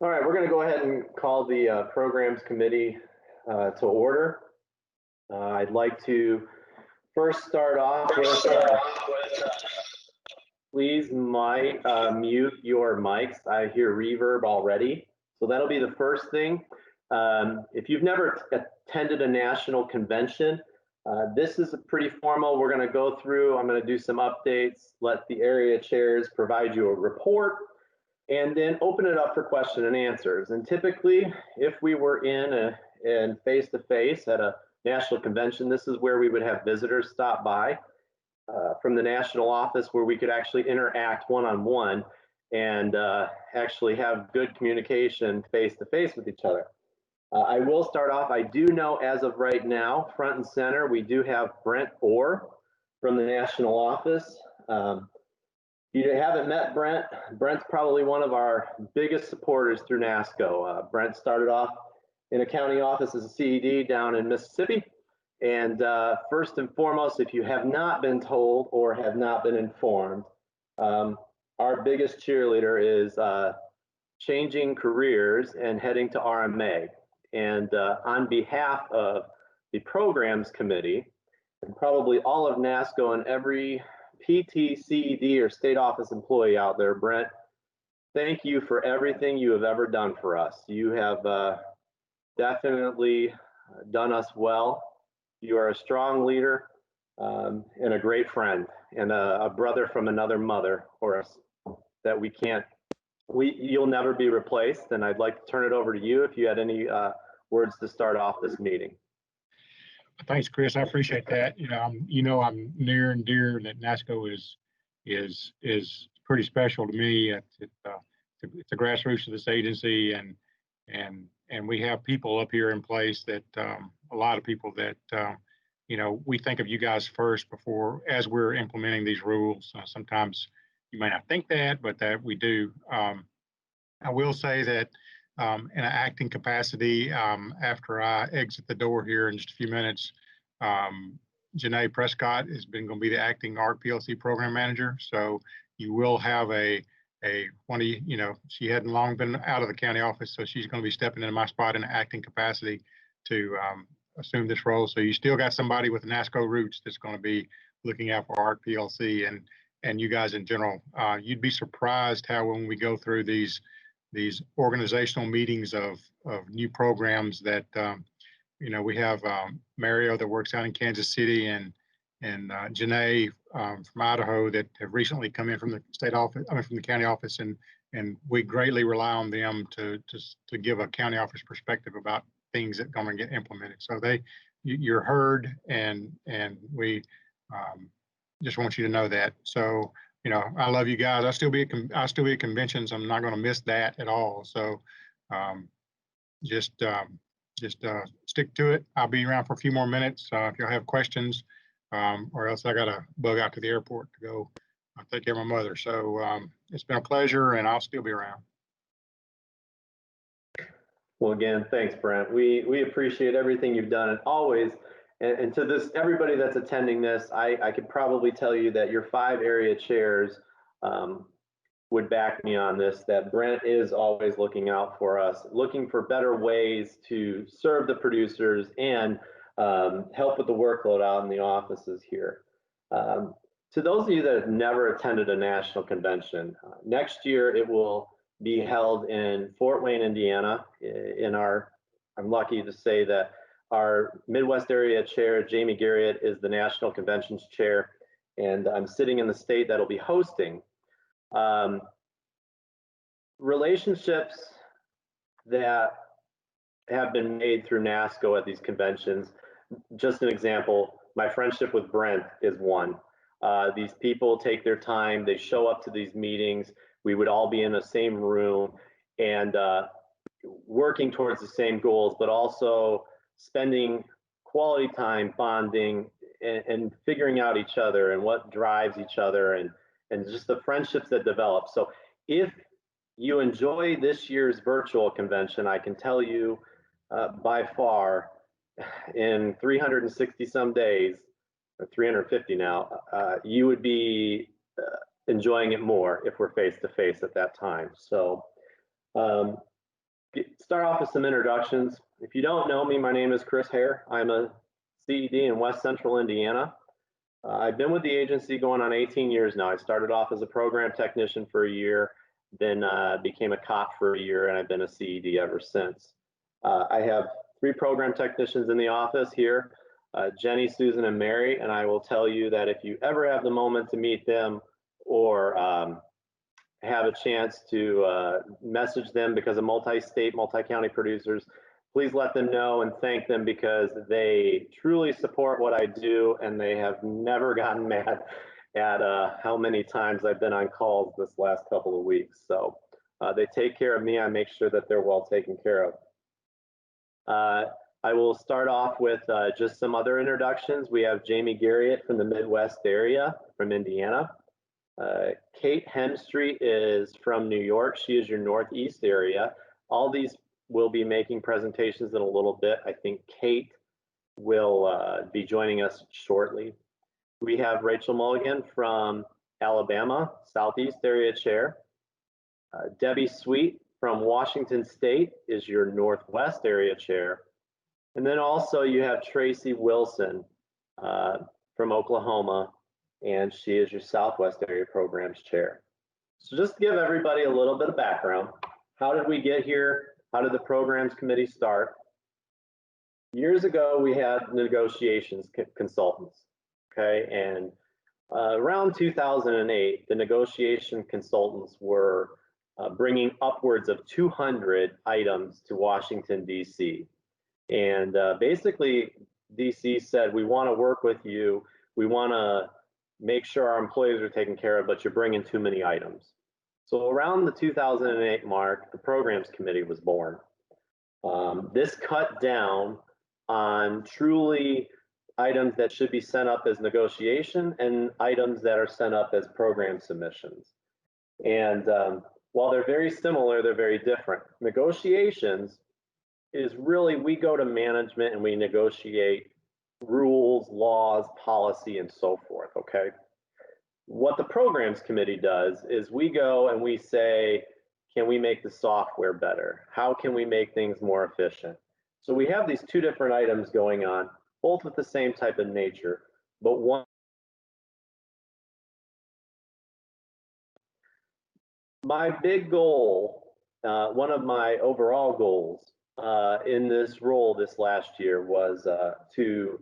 All right, we're going to go ahead and call the Programs Committee to order. I'd like to first start off with, please mute your mics. I hear reverb already. So that'll be the first thing. If you've never attended a national convention, this is pretty formal. We're going to go through, I'm going to do some updates, let the area chairs provide you a report, and then open it up for question and answers. And typically, if we were in face-to-face at a national convention, this is where we would have visitors stop by from the national office, where we could actually interact one-on-one and actually have good communication face-to-face with each other. I will start off, I do know as of right now, front and center, we do have Brent Orr from the national office. If you haven't met Brent, Brent's probably one of our biggest supporters through NASCO. Brent started off in a county office as a CED down in Mississippi. And first and foremost, if you have not been told or have not been informed, our biggest cheerleader is changing careers and heading to RMA. And on behalf of the Programs Committee, and probably all of NASCO and every PT, CED, or state office employee out there, Brent, thank you for everything you have ever done for us. You have definitely done us well. You are a strong leader and a great friend and a brother from another mother for us that you'll never be replaced. And I'd like to turn it over to you if you had any words to start off this meeting. Thanks, Chris. I appreciate that. I'm near and dear that NASCO is pretty special to me. It's a grassroots of this agency, and we have people up here in place that a lot of people that we think of you guys first before as we're implementing these rules. Sometimes you may not think that, but that we do. I will say that in an acting capacity, after I exit the door here in just a few minutes, Janae Prescott is going to be the acting ARC PLC program manager. So you will have she hadn't long been out of the county office, so she's going to be stepping into my spot in an acting capacity to assume this role. So you still got somebody with NASCO roots that's going to be looking out for ARC PLC and you guys in general. You'd be surprised how when we go through these organizational meetings of new programs that we have Mario that works out in Kansas City and Janae from Idaho that have recently come in from the from the county office, and we greatly rely on them to give a county office perspective about things that are going to get implemented. So you're heard, and we just want you to know that. So I love you guys. I'll still be at conventions. I'm not going to miss that at all. So just stick to it. I'll be around for a few more minutes if you'll have questions, or else I got to bug out to the airport to go take care of my mother. So it's been a pleasure, and I'll still be around. Well, again, thanks, Brent. We appreciate everything you've done, and always. And to everybody that's attending this, I could probably tell you that your 5 area chairs would back me on this, that Brent is always looking out for us, looking for better ways to serve the producers and help with the workload out in the offices here. To those of you that have never attended a national convention, next year it will be held in Fort Wayne, Indiana. I'm lucky to say that our Midwest area chair, Jamie Garriott, is the National Conventions chair, and I'm sitting in the state that'll be hosting. Relationships that have been made through NASCO at these conventions, just an example, my friendship with Brent is one. These people take their time, they show up to these meetings, we would all be in the same room and working towards the same goals, but also spending quality time bonding and figuring out each other and what drives each other and just the friendships that develop. So if you enjoy this year's virtual convention, I can tell you by far in 360 some days, or 350 now, you would be enjoying it more if we're face to face at that time. So start off with some introductions. If you don't know me, my name is Chris Hare. I'm a CED in West Central Indiana. I've been with the agency going on 18 years now. I started off as a program technician for a year, then became a cop for a year, and I've been a CED ever since. I have 3 program technicians in the office here, Jenny, Susan, and Mary, and I will tell you that if you ever have the moment to meet them or have a chance to message them because of multi-state, multi-county producers, please let them know and thank them because they truly support what I do and they have never gotten mad at how many times I've been on calls this last couple of weeks. So they take care of me. I make sure that they're well taken care of. I will start off with just some other introductions. We have Jamie Garriott from the Midwest area from Indiana. Kate Hemstreet is from New York. She is your Northeast area. All these will be making presentations in a little bit. I think Kate will be joining us shortly. We have Rachel Mulligan from Alabama, Southeast area chair. Debbie Sweet from Washington State is your Northwest area chair. And then also you have Tracy Wilson from Oklahoma, and she is your Southwest area programs chair. So just to give everybody a little bit of background, how did we get here? How did the programs committee start? Years ago, we had negotiations consultants, okay? And around 2008, the negotiation consultants were bringing upwards of 200 items to Washington, D.C. And basically, D.C. said, we want to work with you. We want to make sure our employees are taken care of, but you're bringing too many items. So around the 2008 mark, the programs committee was born. This cut down on truly items that should be sent up as negotiation and items that are sent up as program submissions. And while they're very similar, they're very different. Negotiations is really, we go to management and we negotiate rules, laws, policy, and so forth, okay? What the programs committee does is we go and we say, can we make the software better? How can we make things more efficient? So we have these 2 different items going on, both with the same type of nature, but one. My big goal, one of my overall goals in this role this last year was to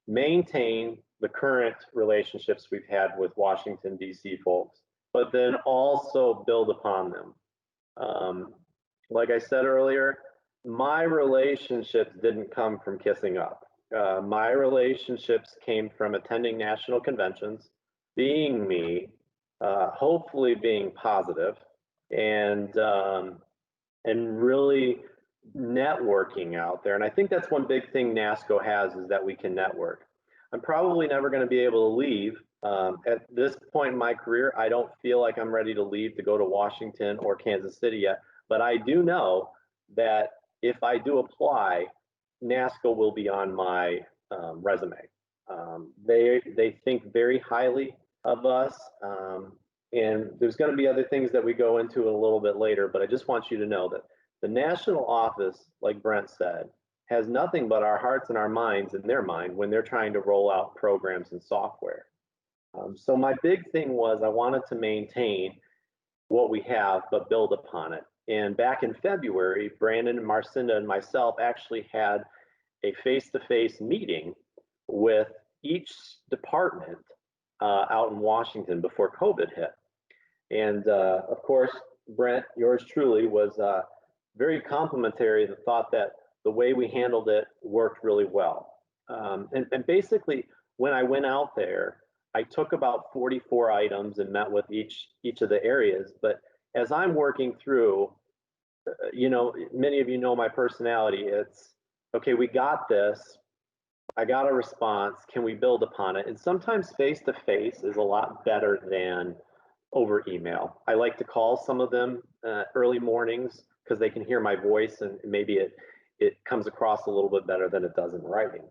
maintain the current relationships we've had with Washington, D.C. folks, but then also build upon them. Like I said earlier, my relationships didn't come from kissing up. My relationships came from attending national conventions, being me, hopefully being positive, and really networking out there. And I think that's one big thing NASCO has, is that we can network. I'm probably never going to be able to leave. At this point in my career, I don't feel like I'm ready to leave to go to Washington or Kansas City yet, but I do know that if I do apply, NASCO will be on my resume. They think very highly of us, and there's going to be other things that we go into a little bit later, but I just want you to know that the national office, like Brent said, has nothing but our hearts and our minds in their mind when they're trying to roll out programs and software. So my big thing was I wanted to maintain what we have, but build upon it. And back in February, Brandon and Marcinda and myself actually had a face-to-face meeting with each department out in Washington before COVID hit. And of course, Brent, yours truly, was very complimentary, the thought that the way we handled it worked really well. And basically, when I went out there, I took about 44 items and met with each of the areas. But as I'm working through, you know, many of you know my personality. It's, okay, we got this. I got a response. Can we build upon it? And sometimes face-to-face is a lot better than over email. I like to call some of them early mornings because they can hear my voice, and maybe it comes across a little bit better than it does in writing.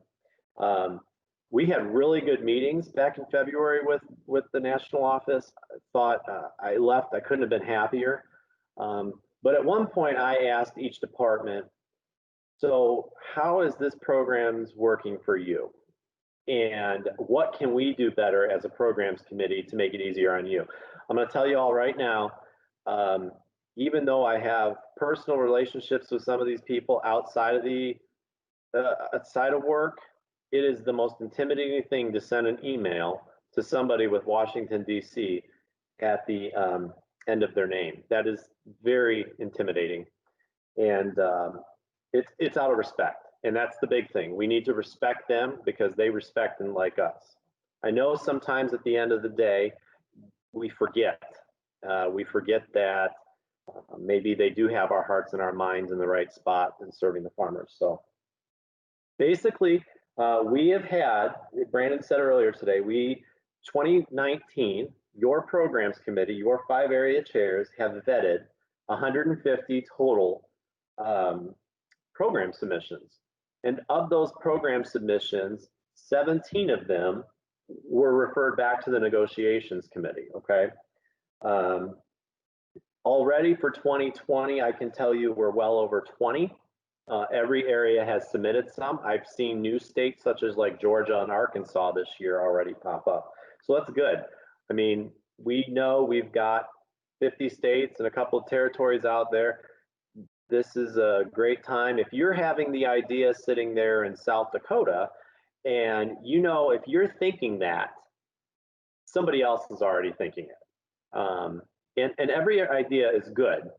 We had really good meetings back in February with the national office. I thought I left, I couldn't have been happier. But at one point I asked each department, so how is this programs working for you? And what can we do better as a programs committee to make it easier on you? I'm going to tell you all right now, even though I have personal relationships with some of these people outside of outside of work, it is the most intimidating thing to send an email to somebody with Washington, D.C. at the end of their name. That is very intimidating. And it's out of respect. And that's the big thing. We need to respect them because they respect and like us. I know sometimes at the end of the day, we forget. We forget that maybe they do have our hearts and our minds in the right spot in serving the farmers. So basically, we have had, Brandon said earlier today, 2019, your programs committee, your 5 area chairs have vetted 150 total program submissions. And of those program submissions, 17 of them were referred back to the negotiations committee, okay? Already for 2020, I can tell you we're well over 20. Every area has submitted some. I've seen new states such as like Georgia and Arkansas this year already pop up. So that's good. I mean, we know we've got 50 states and a couple of territories out there. This is a great time. If you're having the idea sitting there in South Dakota, and you know, if you're thinking that, somebody else is already thinking it. And every idea is good.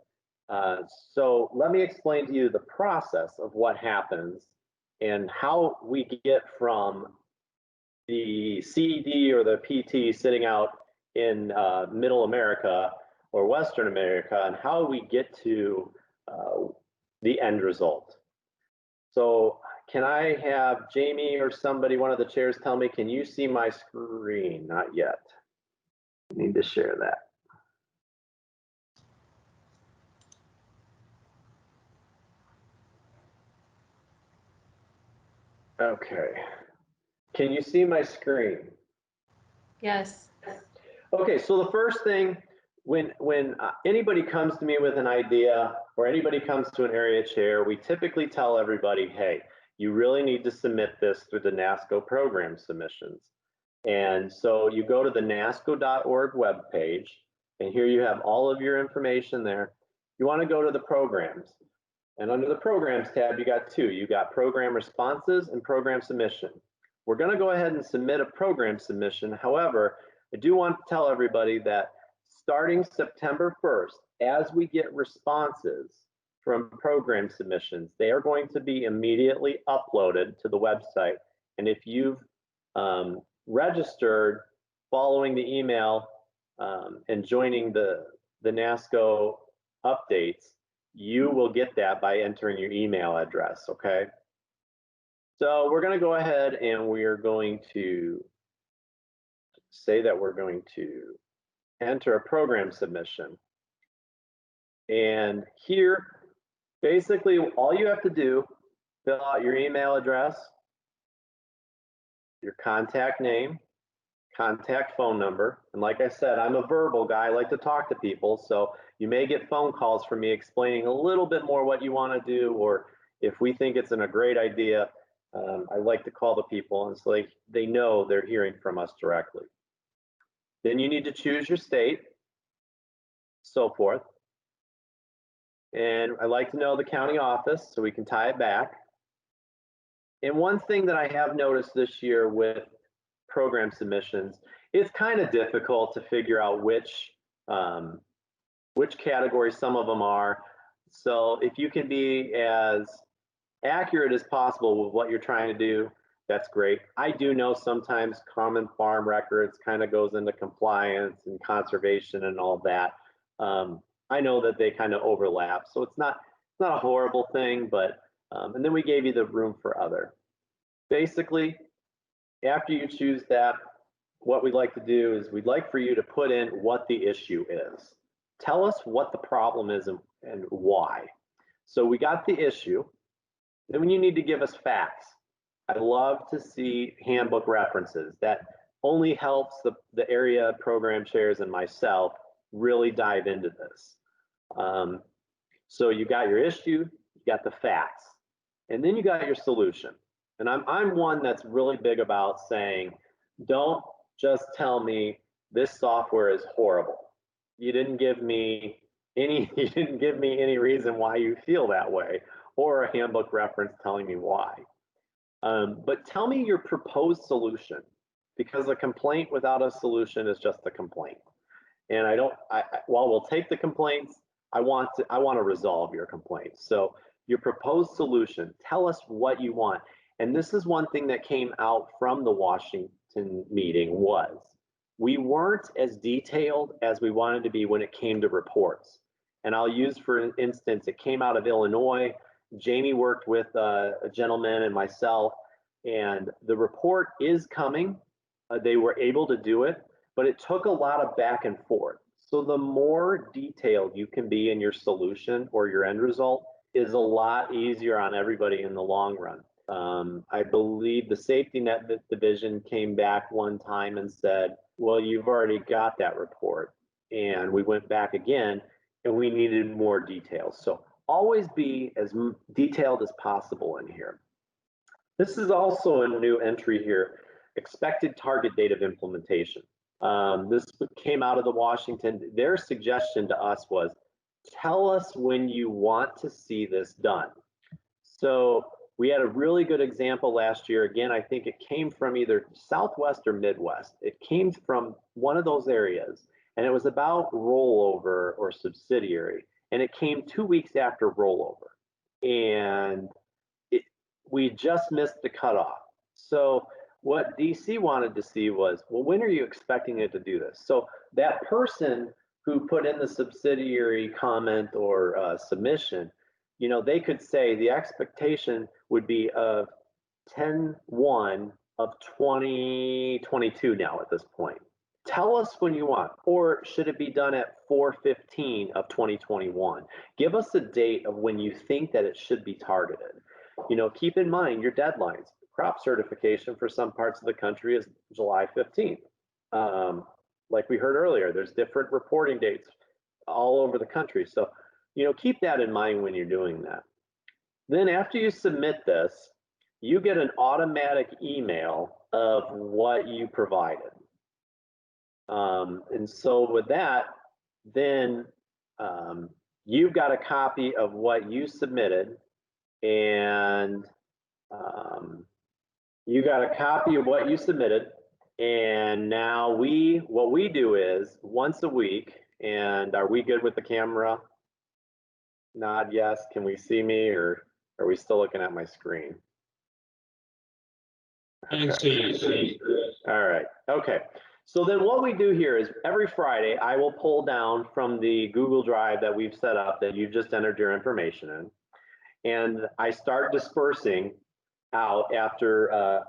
So let me explain to you the process of what happens and how we get from the CED or the PT sitting out in Middle America or Western America, and how we get to the end result. So can I have Jamie or somebody, one of the chairs, tell me, can you see my screen? Not yet. I need to share that. Okay. Can you see my screen? Yes. Okay, so the first thing, when anybody comes to me with an idea or anybody comes to an area chair, we typically tell everybody, hey, you really need to submit this through the NASCO program submissions. And so you go to the nasco.org webpage, and here you have all of your information there. You want to go to the programs. And under the programs tab, you got 2. You got program responses and program submission. We're going to go ahead and submit a program submission. However, I do want to tell everybody that starting September 1st, as we get responses from program submissions, they are going to be immediately uploaded to the website. And if you've registered following the email and joining the NASCO updates, you will get that by entering your email address, okay? So we're going to go ahead and we are going to say that we're going to enter a program submission. And here, basically, all you have to do, fill out your email address, your contact name, contact phone number. And like I said, I'm a verbal guy. I like to talk to people. So you may get phone calls from me explaining a little bit more what you want to do, or if we think it's a great idea, I like to call the people and it's like they know they're hearing from us directly. Then you need to choose your state, so forth. And I like to know the county office so we can tie it back. And one thing that I have noticed this year with program submissions, it's kind of difficult to figure out which category some of them are. So if you can be as accurate as possible with what you're trying to do, that's great. I do know sometimes common farm records kind of goes into compliance and conservation and all that. I know that they kind of overlap, so it's not a horrible thing, but and then we gave you the room for other. Basically, after you choose that, what we'd like to do is we'd like for you to put in what the issue is. Tell us what the problem is and why. So we got the issue. Then when you need to give us facts, I love to see handbook references. That only helps the area program chairs and myself really dive into this. So you got your issue, you got the facts, and then you got your solution. And I'm one that's really big about saying, don't just tell me this software is horrible. You didn't give me any reason why you feel that way, or a handbook reference telling me why. But tell me your proposed solution, because a complaint without a solution is just a complaint. And while we'll take the complaints, I want to resolve your complaints. So your proposed solution, tell us what you want. And this is one thing that came out from the Washington meeting was we weren't as detailed as we wanted to be when it came to reports. And I'll use, for instance, it came out of Illinois. Jamie worked with a gentleman and myself, and the report is coming. They were able to do it, but it took a lot of back and forth. So the more detailed you can be in your solution or your end result is a lot easier on everybody in the long run. I believe the safety net division came back one time and said, well, you've already got that report. And we went back again and we needed more details. So always be as detailed as possible in here. This is also a new entry here, expected target date of implementation. This came out of the Washington. Their suggestion to us was, tell us when you want to see this done. So we had a really good example last year. Again, I think it came from either Southwest or Midwest. It came from one of those areas, and it was about rollover or subsidiary. And it came 2 weeks after rollover. And we just missed the cutoff. So what DC wanted to see was, well, when are you expecting it to do this? So that person who put in the subsidiary comment or submission, you know, they could say the expectation would be of 10/1 of 2022 now at this point. Tell us when you want, or should it be done at 4/15 of 2021? Give us a date of when you think that it should be targeted. You know, keep in mind your deadlines. Crop certification for some parts of the country is July 15th. Like we heard earlier, there's different reporting dates all over the country. So, you know, keep that in mind when you're doing that. Then after you submit this, you get an automatic email of what you provided. And so with that, then you've got a copy of what you submitted, and you got a copy of what you submitted. And now what we do is once a week, and are we good with the camera? Nod yes. Can we see me, or are we still looking at my screen? I see. All right. Okay. So then what we do here is every Friday, I will pull down from the Google Drive that we've set up that you've just entered your information in. And I start dispersing out after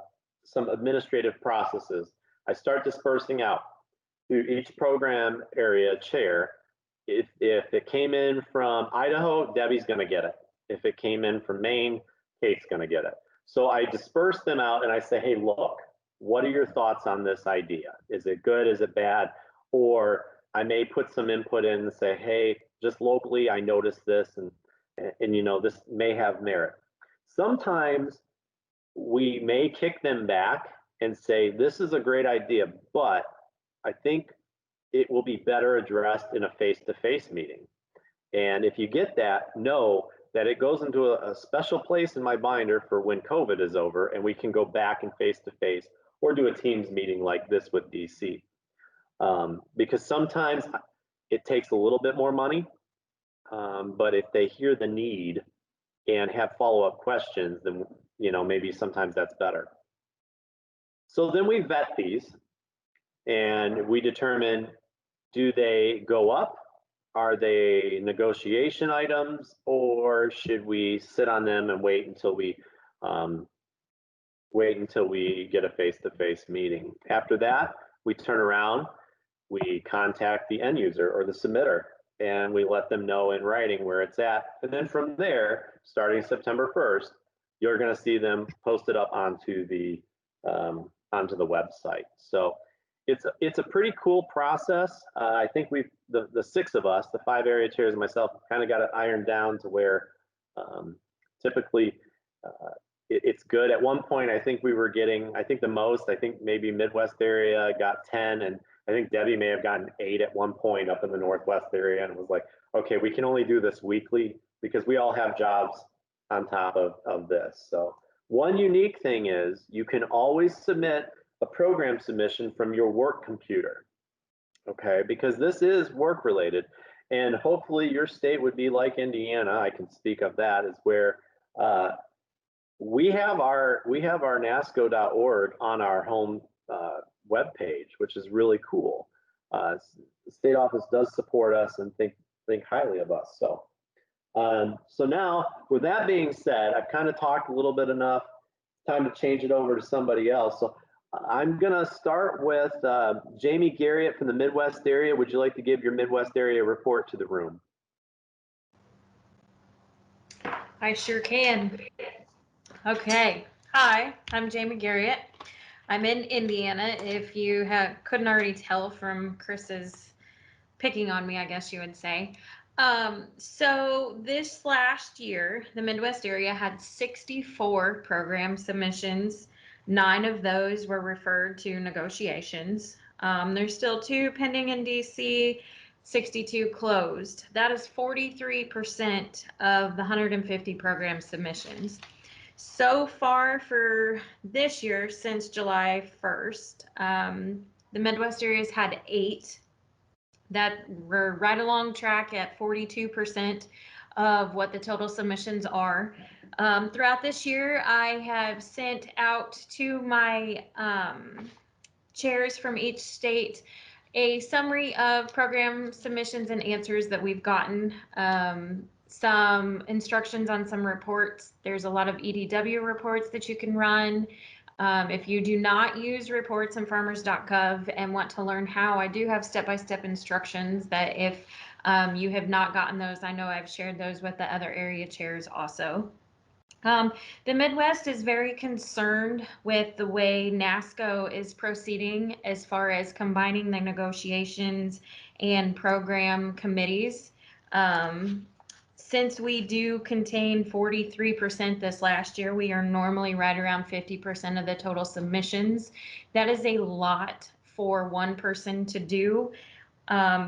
some administrative processes. I start dispersing out through each program area chair. If it came in from Idaho, Debbie's going to get it. If it came in from Maine, Kate's going to get it. So I disperse them out and I say, hey, look, what are your thoughts on this idea? Is it good? Is it bad? Or I may put some input in and say, hey, just locally, I noticed this, and you know, this may have merit. Sometimes we may kick them back and say, this is a great idea, but I think it will be better addressed in a face-to-face meeting. And if you get that, know that it goes into a special place in my binder for when COVID is over and we can go back and face-to-face or do a Teams meeting like this with DC. Because sometimes it takes a little bit more money, but if they hear the need and have follow-up questions, then, you know, maybe sometimes that's better. So then we vet these and we determine, do they go up? Are they negotiation items, or should we sit on them and wait until we get a face-to-face meeting? After that, we turn around, we contact the end user or the submitter, and we let them know in writing where it's at. And then from there, starting September 1st, you're going to see them posted up onto the website. So it's a pretty cool process. I think the 6 of us, the 5 area chairs and myself, kind of got it ironed down to where typically it's good. At one point, I think we were getting, I think the most, I think maybe Midwest area got 10, and I think Debbie may have gotten 8 at one point up in the Northwest area, and it was like, okay, we can only do this weekly because we all have jobs on top of this. So one unique thing is you can always submit a program submission from your work computer, okay? Because this is work related, and hopefully your state would be like Indiana. I can speak of that, is where we have our nasco.org on our home web page, which is really cool. The state office does support us and think highly of us. So so now, with that being said, I've kind of talked a little bit enough. Time to change it over to somebody else. So I'm going to start with Jamie Garriott from the Midwest area. Would you like to give your Midwest area report to the room? I sure can. Okay. Hi, I'm Jamie Garriott. I'm in Indiana. If you couldn't already tell from Chris's picking on me, I guess you would say. So this last year, the Midwest area had 64 program submissions. 9 of those were referred to negotiations. There's still 2 pending in DC, 62 closed. That is 43% of the 150 program submissions. So far for this year, since July 1st, the Midwest area's had 8 that we're right along track at 42% of what the total submissions are. Throughout this year, I have sent out to my chairs from each state a summary of program submissions and answers that we've gotten, some instructions on some reports. There's a lot of EDW reports that you can run. If you do not use reports in farmers.gov and want to learn how, I do have step-by-step instructions that if you have not gotten those, I know I've shared those with the other area chairs also. The Midwest is very concerned with the way NASCO is proceeding as far as combining the negotiations and program committees. Since we do contain 43% this last year, we are normally right around 50% of the total submissions. That is a lot for one person to do.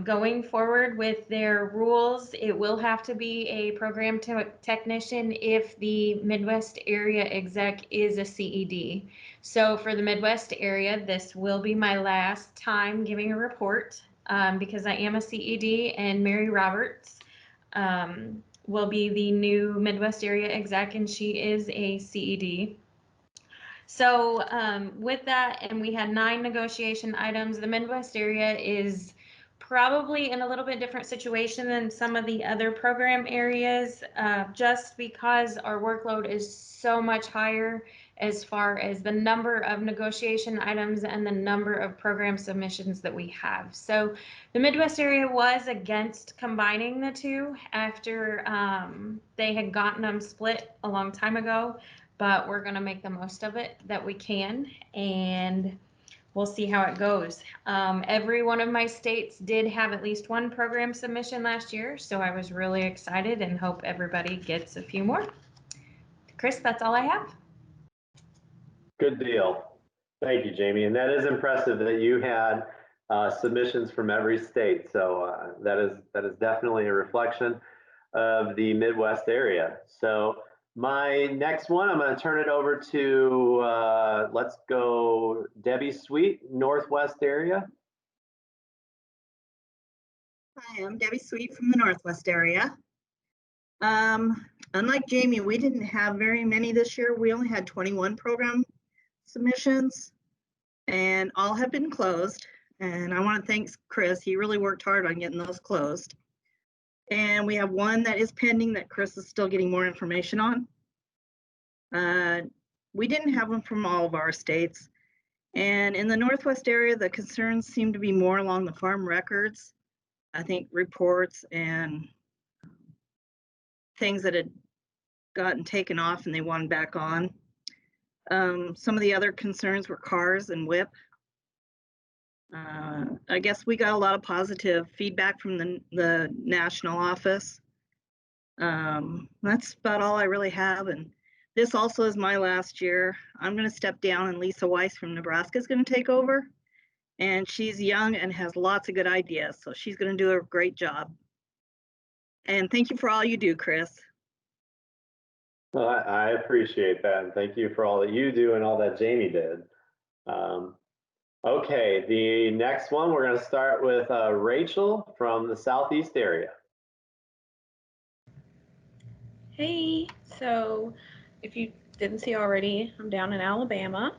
Going forward with their rules, it will have to be a program technician if the Midwest area exec is a CED. So for the Midwest area, this will be my last time giving a report because I am a CED, and Mary Roberts will be the new Midwest area exec, and she is a CED. So with that, and we had 9 negotiation items, the Midwest area is probably in a little bit different situation than some of the other program areas, just because our workload is so much higher as far as the number of negotiation items and the number of program submissions that we have. So the Midwest area was against combining the 2 after they had gotten them split a long time ago, but we're going to make the most of it that we can, and we'll see how it goes. Every one of my states did have at least 1 program submission last year, so I was really excited and hope everybody gets a few more. Chris, that's all I have. Good deal. Thank you, Jamie. And that is impressive that you had submissions from every state. So that is definitely a reflection of the Midwest area. So my next one, I'm going to turn it over to, let's go Debbie Sweet, Northwest area. Hi, I'm Debbie Sweet from the Northwest area. Unlike Jamie, we didn't have very many this year. We only had 21 program submissions, and all have been closed. And I want to thank Chris. He really worked hard on getting those closed. And we have 1 that is pending that Chris is still getting more information on. We didn't have them from all of our states. And in the Northwest area, the concerns seem to be more along the farm records. I think reports and things that had gotten taken off and they wanted back on. Some of the other concerns were cars and WIP. I guess we got a lot of positive feedback from the national office. That's about all I really have. And this also is my last year. I'm going to step down, and Lisa Weiss from Nebraska is going to take over. And she's young and has lots of good ideas, so she's going to do a great job. And thank you for all you do, Chris. Well, I appreciate that, and thank you for all that you do and all that Jamie did. Okay, the next one, we're going to start with Rachel from the Southeast area. Hey, so if you didn't see already, I'm down in Alabama,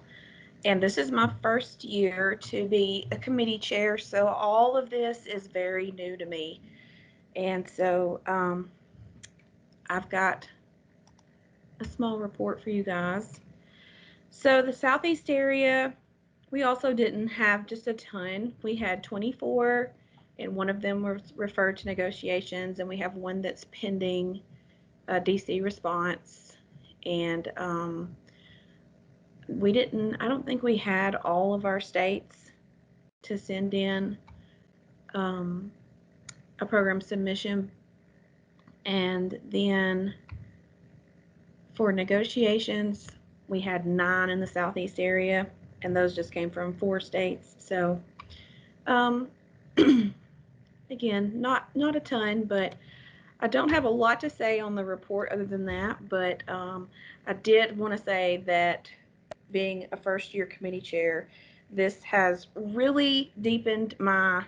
and this is my first year to be a committee chair, so all of this is very new to me. And so I've got a small report for you guys. So the Southeast area, we also didn't have just a ton. We had 24, and one of them was referred to negotiations, and we have one that's pending a DC response. And I don't think we had all of our states to send in a program submission. And then for negotiations, we had 9 in the Southeast area, and those just came from 4 states. So again, not a ton, but I don't have a lot to say on the report other than that. But I did want to say that being a first-year committee chair, this has really deepened my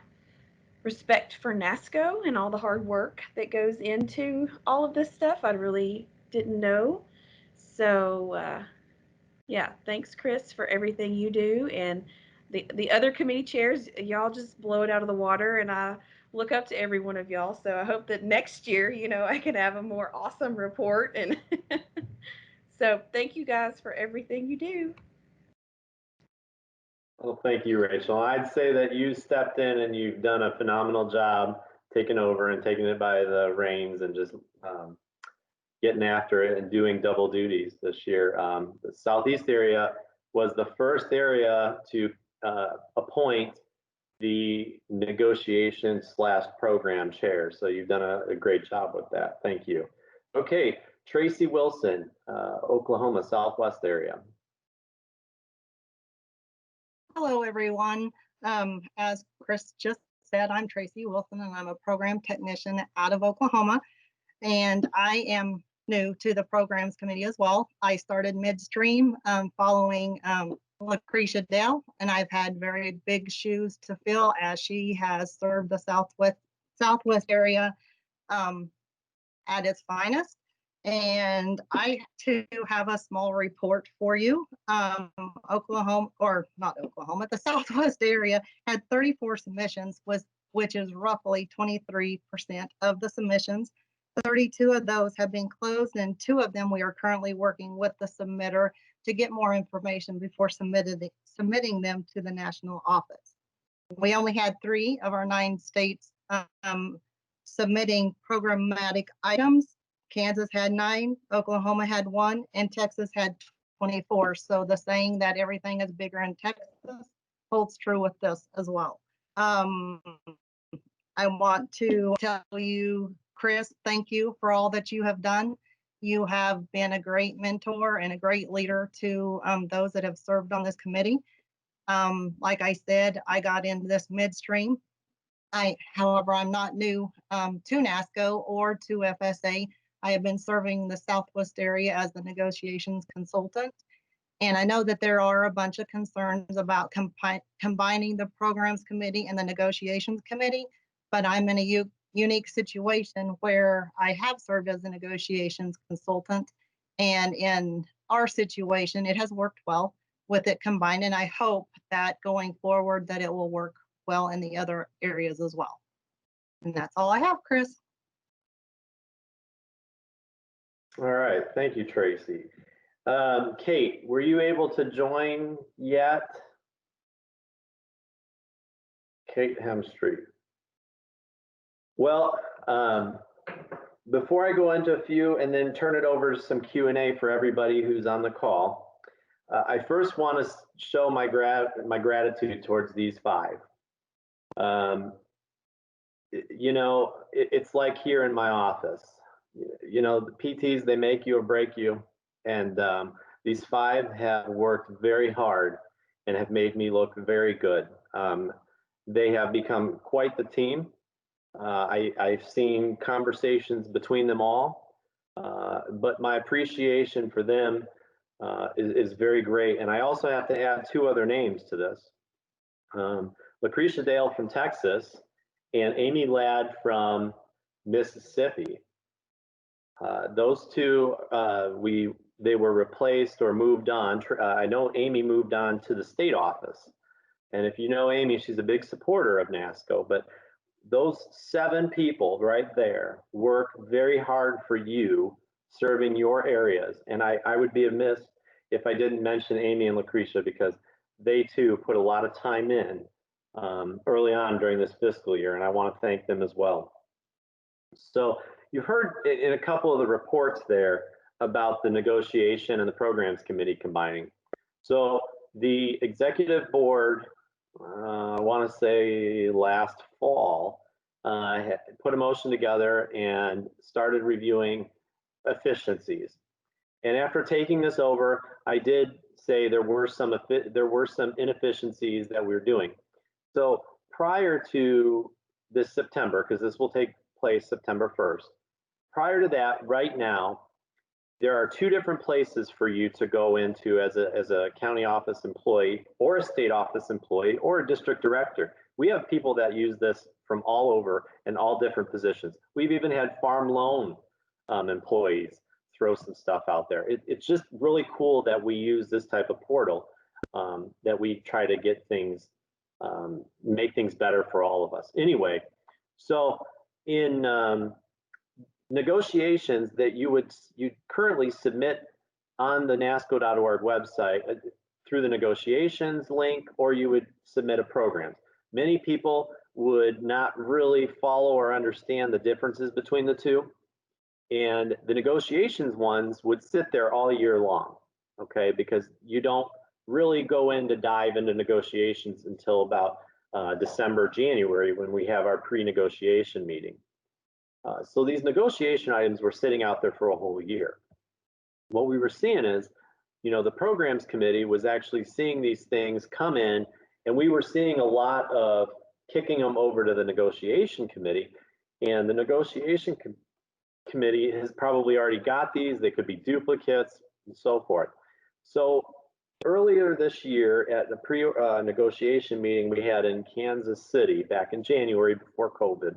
respect for NASCO and all the hard work that goes into all of this stuff. I really didn't know. So yeah, thanks, Chris, for everything you do. And the other committee chairs, y'all just blow it out of the water, and I look up to every one of y'all. So I hope that next year, I can have a more awesome report. And so thank you guys for everything you do. Well, thank you, Rachel. I'd say that you stepped in and you've done a phenomenal job taking over and taking it by the reins and just getting after it and doing double duties this year. The Southeast area was the first area to appoint the negotiation / program chair. So you've done a great job with that. Thank you. Okay, Tracy Wilson, Oklahoma Southwest area. Hello, everyone. As Chris just said, I'm Tracy Wilson, and I'm a program technician out of Oklahoma. And I am new to the programs committee as well. I started midstream following Lucretia Dale, and I've had very big shoes to fill as she has served the Southwest area at its finest. And I too have a small report for you. Oklahoma, or not Oklahoma, the Southwest area had 34 submissions, which is roughly 23% of the submissions. 32 of those have been closed, and 2 of them we are currently working with the submitter to get more information before submitting them to the national office. We only had 3 of our 9 states submitting programmatic items. Kansas had 9, Oklahoma had 1, and Texas had 24. So the saying that everything is bigger in Texas holds true with this as well. I want to tell you, Chris, thank you for all that you have done. You have been a great mentor and a great leader to those that have served on this committee. Like I said, I got into this midstream. However, I'm not new to NASCO or to FSA. I have been serving the Southwest area as the negotiations consultant. And I know that there are a bunch of concerns about combining the programs committee and the negotiations committee, but I'm in a unique situation where I have served as a negotiations consultant. And in our situation, it has worked well with it combined. And I hope that going forward that it will work well in the other areas as well. And that's all I have, Chris. All right, thank you, Tracy. Kate, were you able to join yet? Kate Hemstreet. Well, before I go into a few and then turn it over to some Q&A for everybody who's on the call, I first want to show my gratitude towards these 5. You know, it's like here in my office. You know, the PTs, they make you or break you. And these 5 have worked very hard and have made me look very good. They have become quite the team. I've seen conversations between them all, but my appreciation for them is very great. And I also have to add 2 other names to this. Lucretia Dale from Texas and Amy Ladd from Mississippi. Those 2, they were replaced or moved on. I know Amy moved on to the state office. And if you know Amy, she's a big supporter of NASCO, but those 7 people right there work very hard for you, serving your areas. And I would be amiss if I didn't mention Amy and Lucretia, because they too put a lot of time in early on during this fiscal year, and I want to thank them as well. So you've heard in a couple of the reports there about the negotiation and the programs committee combining. So the executive board, I want to say last fall, put a motion together and started reviewing efficiencies. And after taking this over, I did say there were some inefficiencies that we were doing. So prior to this September, because this will take place September 1st, prior to that, right now, there are 2 different places for you to go into as a county office employee or a state office employee or a district director. We have people that use this from all over in all different positions. We've even had farm loan employees throw some stuff out there. It's just really cool that we use this type of portal, that we try to get things, make things better for all of us. Anyway, so in negotiations that you currently submit on the nasco.org website through the negotiations link, or you would submit a program. Many people would not really follow or understand the differences between the 2. And the negotiations ones would sit there all year long, okay? Because you don't really go in to dive into negotiations until about December, January, when we have our pre-negotiation meeting. So these negotiation items were sitting out there for a whole year. What we were seeing is, you know, the programs committee was actually seeing these things come in, and we were seeing a lot of kicking them over to the negotiation committee, and the negotiation committee has probably already got these. They could be duplicates and so forth. So earlier this year at the pre-negotiation meeting we had in Kansas City back in January before COVID,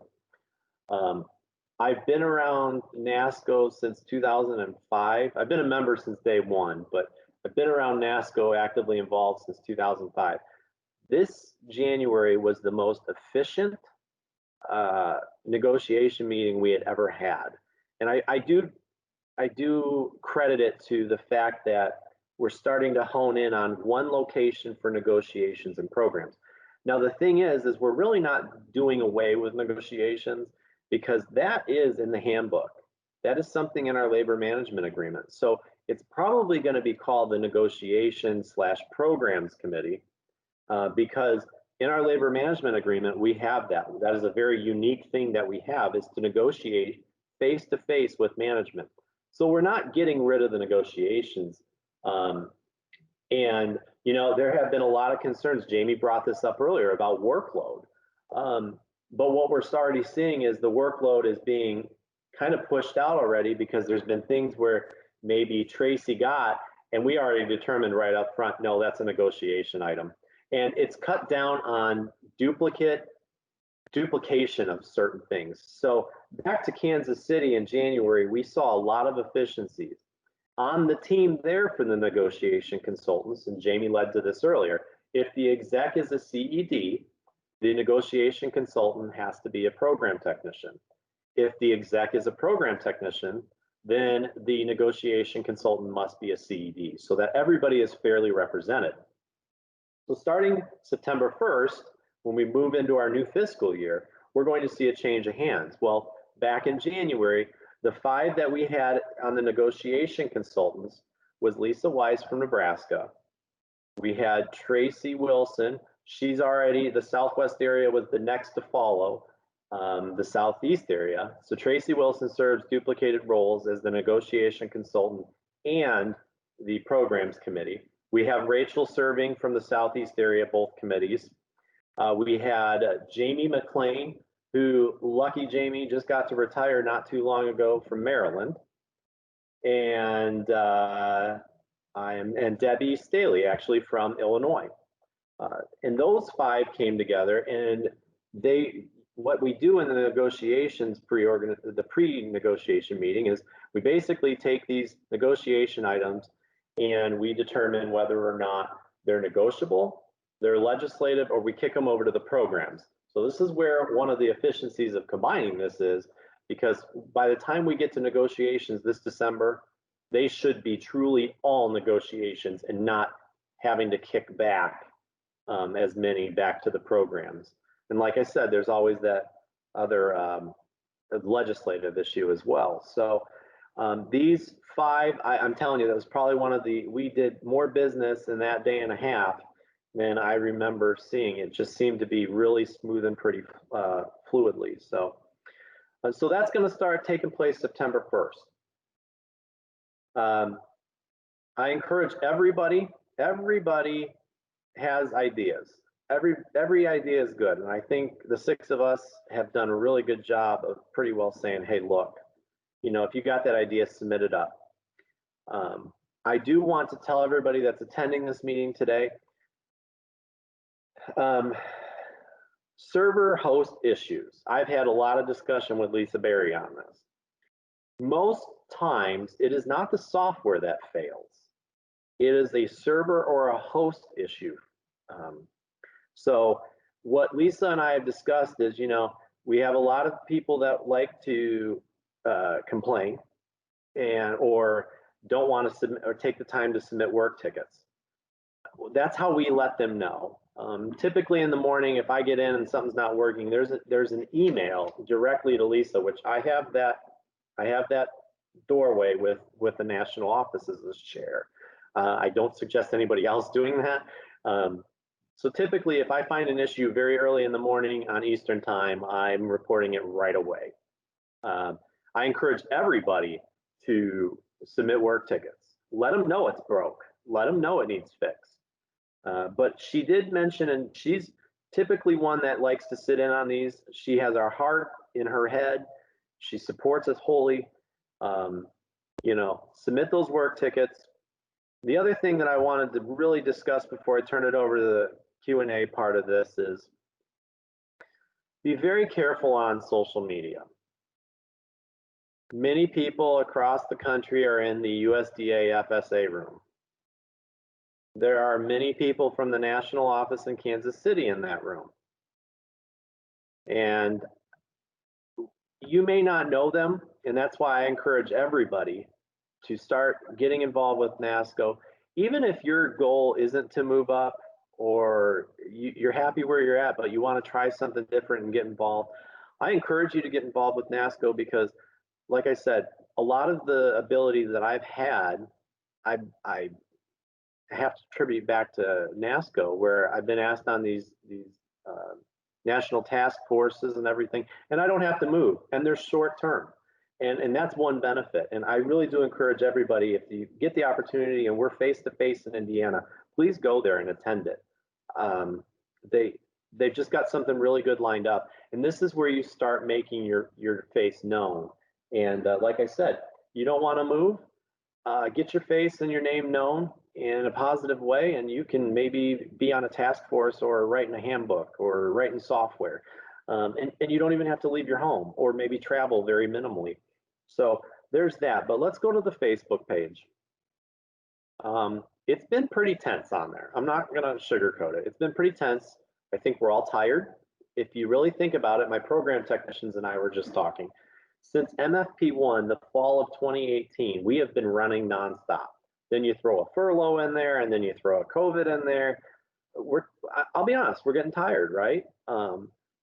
I've been around NASCO since 2005. I've been a member since day 1, but I've been around NASCO actively involved since 2005. This January was the most efficient negotiation meeting we had ever had. And I do credit it to the fact that we're starting to hone in on one location for negotiations and programs. Now, the thing is we're really not doing away with negotiations, because that is in the handbook. That is something in our labor management agreement. So it's probably going to be called the negotiation/programs committee, because in our labor management agreement, we have that. That is a very unique thing that we have, is to negotiate face-to-face with management. So we're not getting rid of the negotiations. And, you know, there have been a lot of concerns. Jamie brought this up earlier about workload. But what we're already seeing is the workload is being kind of pushed out already, because there's been things where maybe Tracy got, and we already determined right up front, no, that's a negotiation item. And it's cut down on duplication of certain things. So back to Kansas City in January, we saw a lot of efficiencies. On the team there for the negotiation consultants, and Jamie led to this earlier, if the exec is a CED, the negotiation consultant has to be a program technician. If the exec is a program technician, then the negotiation consultant must be a CED, so that everybody is fairly represented. So starting September 1st, when we move into our new fiscal year, we're going to see a change of hands. Well, back in January, the 5 that we had on the negotiation consultants was Lisa Weiss from Nebraska. We had Tracy Wilson. she's already, the Southwest area was the next to follow, the Southeast area. So Tracy Wilson serves duplicated roles as the negotiation consultant and the programs committee. We have Rachel serving from the Southeast area, both committees. We had Jamie McLean, who, lucky Jamie, just got to retire not too long ago from Maryland. And and Debbie Staley, actually from Illinois. And those 5 came together, and what we do in the negotiations the pre-negotiation meeting is we basically take these negotiation items and we determine whether or not they're negotiable, they're legislative, or we kick them over to the programs. So this is where one of the efficiencies of combining this is, because by the time we get to negotiations this December, they should be truly all negotiations and not having to kick back as many back to the programs. And like I said, there's always that other legislative issue as well. So these 5, I'm telling you, that was probably one of we did more business in that day and a half than I remember seeing. It just seemed to be really smooth and pretty fluidly. So that's going to start taking place September 1st. I encourage everybody has ideas. Every idea is good. And I think the 6 of us have done a really good job of pretty well saying, hey, look, if you got that idea, submit it up. I do want to tell everybody that's attending this meeting today, server host issues. I've had a lot of discussion with Lisa Berry on this. Most times it is not the software that fails. It is a server or a host issue. So what Lisa and I have discussed is, we have a lot of people that like to complain or don't want to submit or take the time to submit work tickets. That's how we let them know. Typically in the morning, if I get in and something's not working, there's an email directly to Lisa, which I have that doorway with the national offices as chair. I don't suggest anybody else doing that. So typically, if I find an issue very early in the morning on Eastern time, I'm reporting it right away. I encourage everybody to submit work tickets. Let them know it's broke. Let them know it needs fixed. But she did mention, and she's typically one that likes to sit in on these. She has our heart in her head. She supports us wholly. Submit those work tickets. The other thing that I wanted to really discuss before I turn it over to the Q&A part of this is be very careful on social media. Many people across the country are in the USDA FSA room. There are many people from the national office in Kansas City in that room. And you may not know them, and that's why I encourage everybody to start getting involved with NASCO. Even if your goal isn't to move up or you're happy where you're at, but you want to try something different and get involved, I encourage you to get involved with NASCO because, like I said, a lot of the ability that I've had, I have to attribute back to NASCO, where I've been asked on these national task forces and everything, and I don't have to move, and they're short term. And that's one benefit. And I really do encourage everybody, if you get the opportunity and we're face-to-face in Indiana, please go there and attend it. They've just got something really good lined up. And this is where you start making your face known. And like I said, you don't want to move, get your face and your name known in a positive way, and you can maybe be on a task force or writing a handbook or writing software. And you don't even have to leave your home or maybe travel very minimally. So there's that, but let's go to the Facebook page. It's been pretty tense on there. I'm not gonna sugarcoat it. It's been pretty tense. I think we're all tired. If you really think about it, my program technicians and I were just talking. Since MFP1, the fall of 2018, we have been running nonstop. Then you throw a furlough in there, and then you throw a COVID in there. I'll be honest, we're getting tired, right?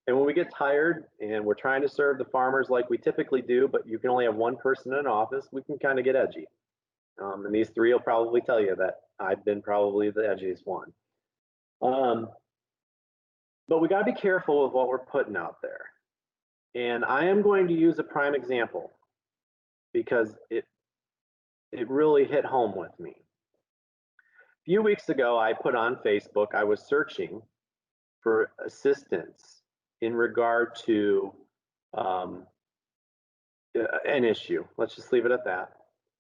And when we get tired and we're trying to serve the farmers like we typically do, but you can only have one person in an office, we can kind of get edgy. And these 3 will probably tell you that I've been probably the edgiest one. But we got to be careful with what we're putting out there. And I am going to use a prime example because it really hit home with me. A few weeks ago, I put on Facebook, I was searching for assistance in regard to an issue. Let's just leave it at that.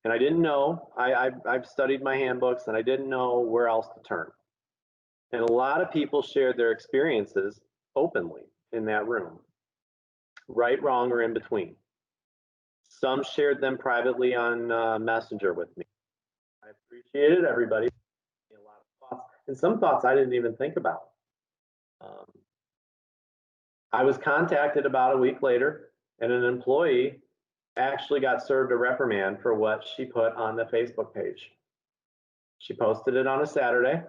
And I didn't know, I've studied my handbooks and I didn't know where else to turn. And a lot of people shared their experiences openly in that room, right, wrong, or in between. Some shared them privately on Messenger with me. I appreciated everybody. A lot of thoughts, and some thoughts I didn't even think about. I was contacted about a week later, and an employee actually got served a reprimand for what she put on the Facebook page. She posted it on a Saturday,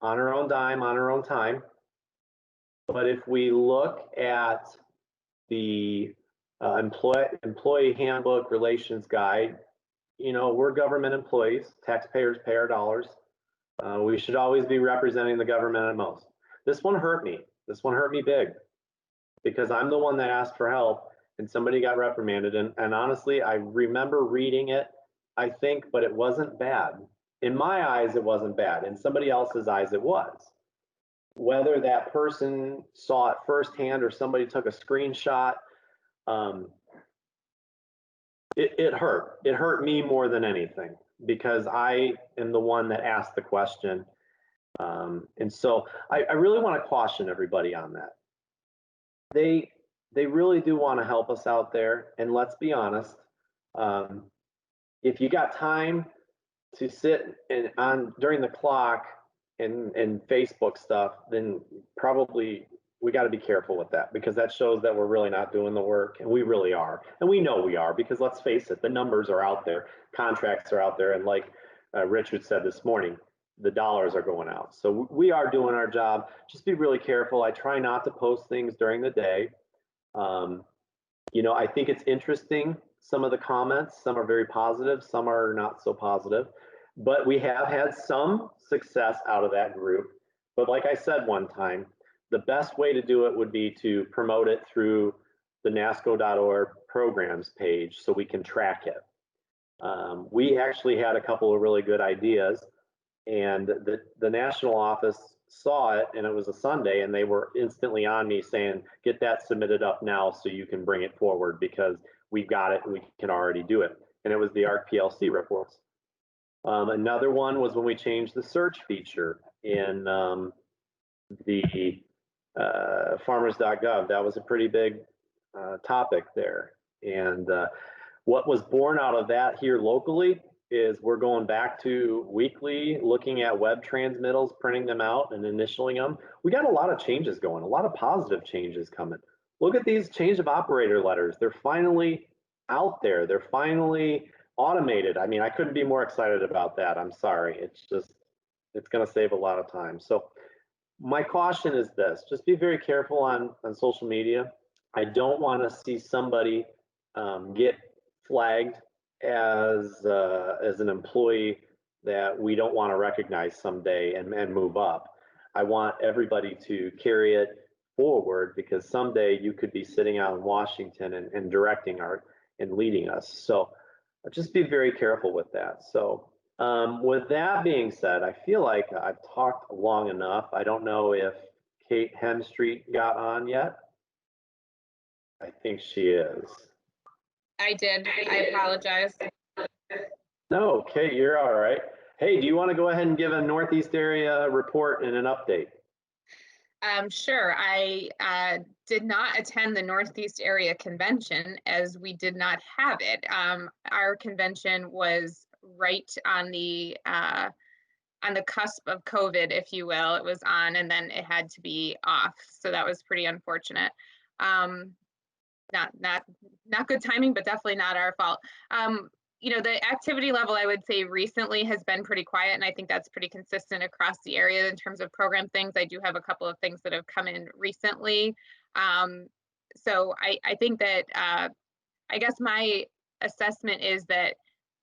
on her own dime, on her own time. But if we look at the employee handbook relations guide, you know, we're government employees, taxpayers pay our dollars. We should always be representing the government at most. This one hurt me. This one hurt me big because I'm the one that asked for help and somebody got reprimanded. And honestly, I remember reading it, I think, but it wasn't bad. In my eyes, it wasn't bad. In somebody else's eyes, it was. Whether that person saw it firsthand or somebody took a screenshot, it hurt. It hurt me more than anything because I am the one that asked the question. And so I really want to caution everybody on that. They really do want to help us out there. And let's be honest, if you got time to sit during the clock and Facebook stuff, then probably we got to be careful with that because that shows that we're really not doing the work, and we really are. And we know we are because let's face it, the numbers are out there, contracts are out there, and like Richard said this morning, the dollars are going out. So we are doing our job. Just be really careful. I try not to post things during the day. You know, I think it's interesting, some of the comments, some are very positive, some are not so positive, but we have had some success out of that group. But like I said one time, the best way to do it would be to promote it through the NASCO.org programs page so we can track it. We actually had a couple of really good ideas, and the national office saw it, and it was a Sunday, and they were instantly on me saying, get that submitted up now so you can bring it forward because we've got it and we can already do it. And it was the ARC PLC reports. Another one was when we changed the search feature in the farmers.gov. That was a pretty big topic there. And what was born out of that here locally is we're going back to weekly, looking at web transmittals, printing them out and initialing them. We got a lot of changes going, a lot of positive changes coming. Look at these change of operator letters. They're finally out there. They're finally automated. I mean, I couldn't be more excited about that. I'm sorry. It's going to save a lot of time. So my caution is this, just be very careful on social media. I don't want to see somebody get flagged as an employee that we don't want to recognize someday and move up. I want everybody to carry it forward because someday you could be sitting out in Washington and directing and leading us. So just be very careful with that. So with that being said, I feel like I've talked long enough. I don't know if Kate Hemstreet got on yet. I think she is. I did. I apologize. No, Kate, you're all right. Hey, do you want to go ahead and give a Northeast area report and an update? Sure. I did not attend the Northeast Area Convention as we did not have it. Our convention was right on the cusp of COVID, if you will. It was on and then it had to be off. So that was pretty unfortunate. Not good timing, but definitely not our fault. You know, the activity level, I would say recently has been pretty quiet, and I think that's pretty consistent across the area in terms of program things. I do have a couple of things that have come in recently. So I think that, I guess my assessment is that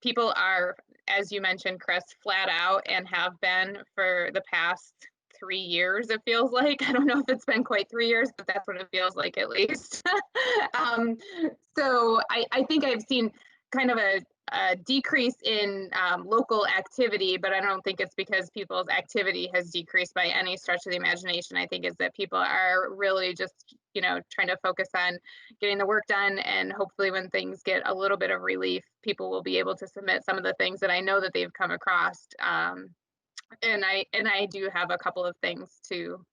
people are, as you mentioned, Chris, flat out and have been for the past 3 years, it feels like. I don't know if it's been quite 3 years, but that's what it feels like at least. So I think I've seen kind of a decrease in local activity, but I don't think it's because people's activity has decreased by any stretch of the imagination. I think it's that people are really just, you know, trying to focus on getting the work done, and hopefully when things get a little bit of relief, people will be able to submit some of the things that I know that they've come across. And I do have a couple of things to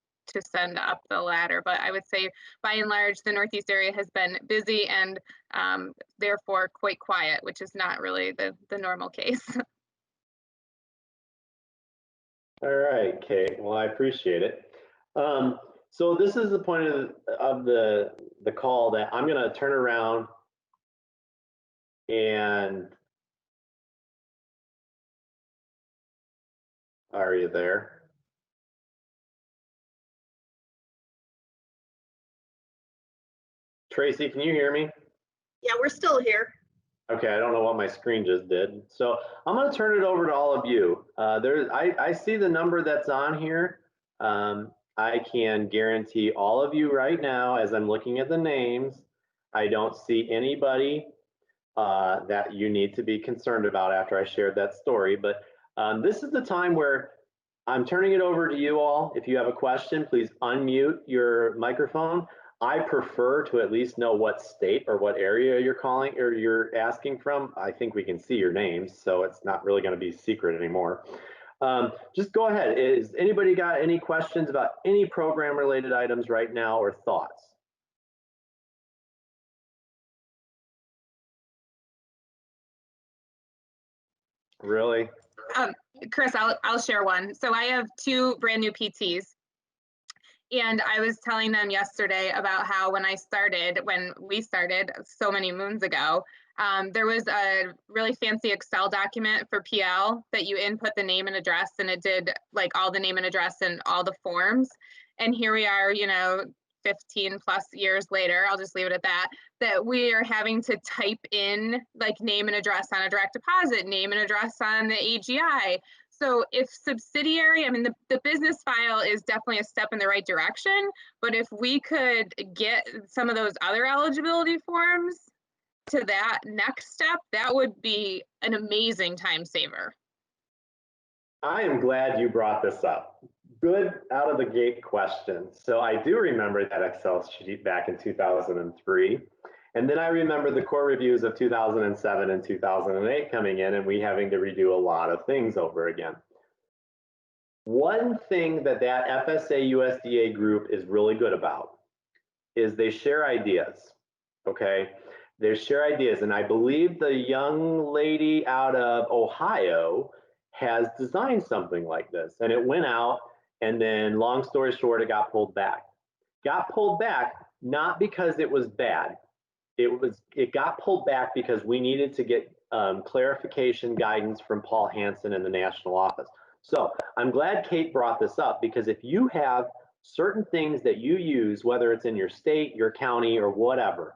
send up the ladder, but I would say by and large the Northeast area has been busy and therefore quite quiet, which is not really the normal case. All right, Kate. Well, I appreciate it. So this is the point of the call that I'm going to turn around and are you there? Tracy, can you hear me? Yeah, we're still here. Okay, I don't know what my screen just did. So I'm going to turn it over to all of you. I see the number that's on here. I can guarantee all of you right now, as I'm looking at the names, I don't see anybody that you need to be concerned about after I shared that story. But this is the time where I'm turning it over to you all. If you have a question, please unmute your microphone. I prefer to at least know what state or what area you're calling or you're asking from. I think we can see your names, so it's not really going to be secret anymore. Just go ahead. Is anybody got any questions about any program related items right now or thoughts? Really? Chris, I'll share one. So I have 2 brand new PTs. And I was telling them yesterday about how when we started so many moons ago, there was a really fancy Excel document for PL that you input the name and address, and it did like all the name and address and all the forms. And here we are, you know, 15 plus years later, I'll just leave it at that we are having to type in like name and address on a direct deposit, name and address on the AGI. So if subsidiary, I mean, the business file is definitely a step in the right direction, but if we could get some of those other eligibility forms to that next step, that would be an amazing time saver. I am glad you brought this up. Good out of the gate question. So I do remember that Excel sheet back in 2003. And then I remember the core reviews of 2007 and 2008 coming in and we having to redo a lot of things over again. One thing that FSA USDA group is really good about is they share ideas, okay? They share ideas, and I believe the young lady out of Ohio has designed something like this, and it went out, and then long story short, it got pulled back. Got pulled back not because it was bad. It got pulled back because we needed to get clarification guidance from Paul Hansen in the national office. So I'm glad Kate brought this up, because if you have certain things that you use, whether it's in your state, your county, or whatever,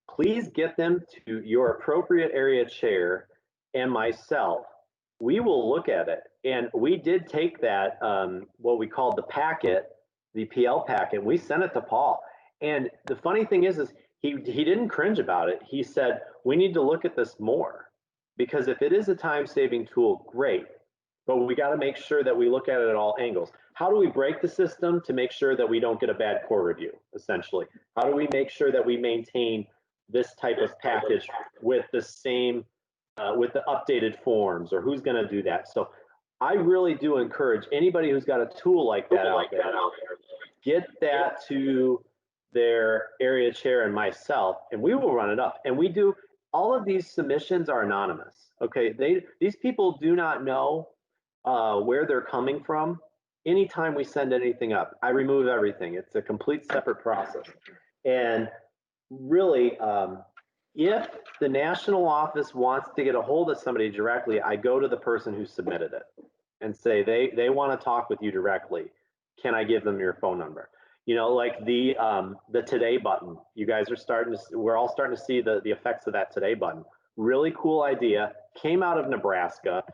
please get them to your appropriate area chair and myself. We will look at it. And we did take that, what we called the packet, the PL packet, we sent it to Paul. And the funny thing is he didn't cringe about it. He said, we need to look at this more, because if it is a time-saving tool, great. But we got to make sure that we look at it at all angles. How do we break the system to make sure that we don't get a bad core review, essentially? How do we make sure that we maintain this type of package with the same, with the updated forms, or who's going to do that? So I really do encourage anybody who's got a tool like that out there, get that to their area chair and myself, and we will run it up. And we do, all of these submissions are anonymous, okay? These people do not know where they're coming from. Anytime we send anything up, I remove everything. It's a complete separate process. And really, if the national office wants to get a hold of somebody directly, I go to the person who submitted it and say, they want to talk with you directly. Can I give them your phone number? You know, like the today button. You guys are starting to, we're all starting to see the effects of that today button. Really cool idea. Came out of Nebraska.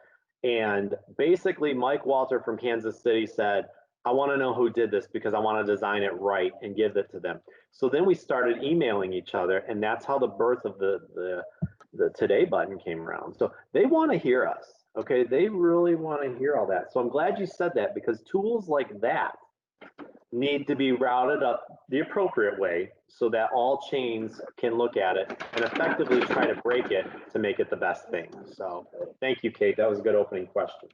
And basically Mike Walter from Kansas City said, I want to know who did this because I want to design it right and give it to them. So then we started emailing each other, and that's how the birth of the Today button came around. So they want to hear us, okay? They really want to hear all that. So I'm glad you said that, because tools like that need to be routed up the appropriate way so that all chains can look at it and effectively try to break it to make it the best thing. So thank you, Kate. That was a good opening question.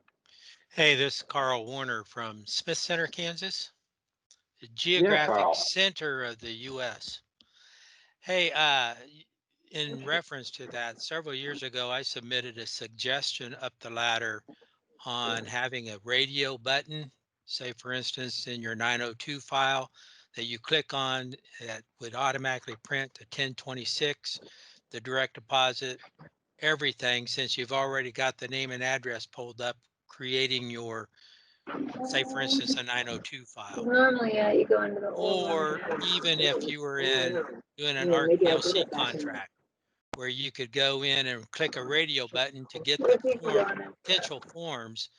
Hey, this is Carl Warner from Smith Center, Kansas, the Yeah, geographic Carl. center of the U.S. Hey, in reference to that, several years ago, I submitted a suggestion up the ladder on having a radio button, say for instance, in your 902 file that you click on that would automatically print the 1026, the direct deposit, everything, since you've already got the name and address pulled up, creating your, say for instance, a 902 file. Normally, yeah, you go into the old one. Or even if you were in doing an Yeah, maybe I did RPLC it back in- contract, where you could go in and click a radio button to get What the if you go on it? potential forms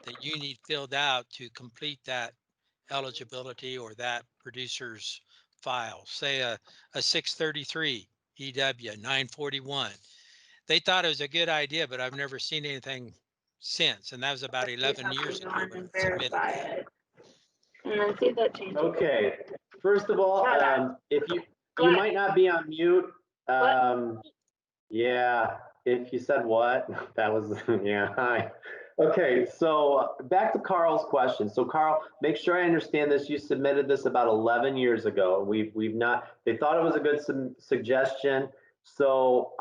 that you need filled out to complete that eligibility or that producer's file, say a 633 EW 941. They thought it was a good idea, but I've never seen anything since. And that was about 11 years ago. Go on when and I submitted verify that. it. And then see if that changes. Okay. First of all, if you might not be on mute. Yeah, if you said what, that was, yeah, hi. Okay, so back to Carl's question. So Carl, make sure I understand this. You submitted this about 11 years ago. We've not, they thought it was a good suggestion. So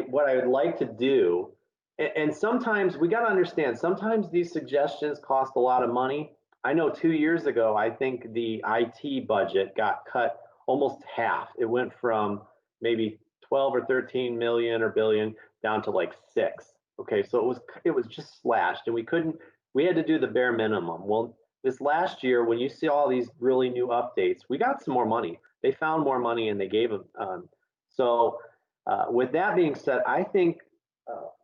what I would like to do, and sometimes we got to understand, sometimes these suggestions cost a lot of money. I know 2 years ago, I think the IT budget got cut almost half. It went from maybe 12 or 13 million or billion down to like 6. Okay, so it was just slashed, and we had to do the bare minimum. Well, this last year, when you see all these really new updates, we got some more money. They found more money and they gave them. With that being said, I think,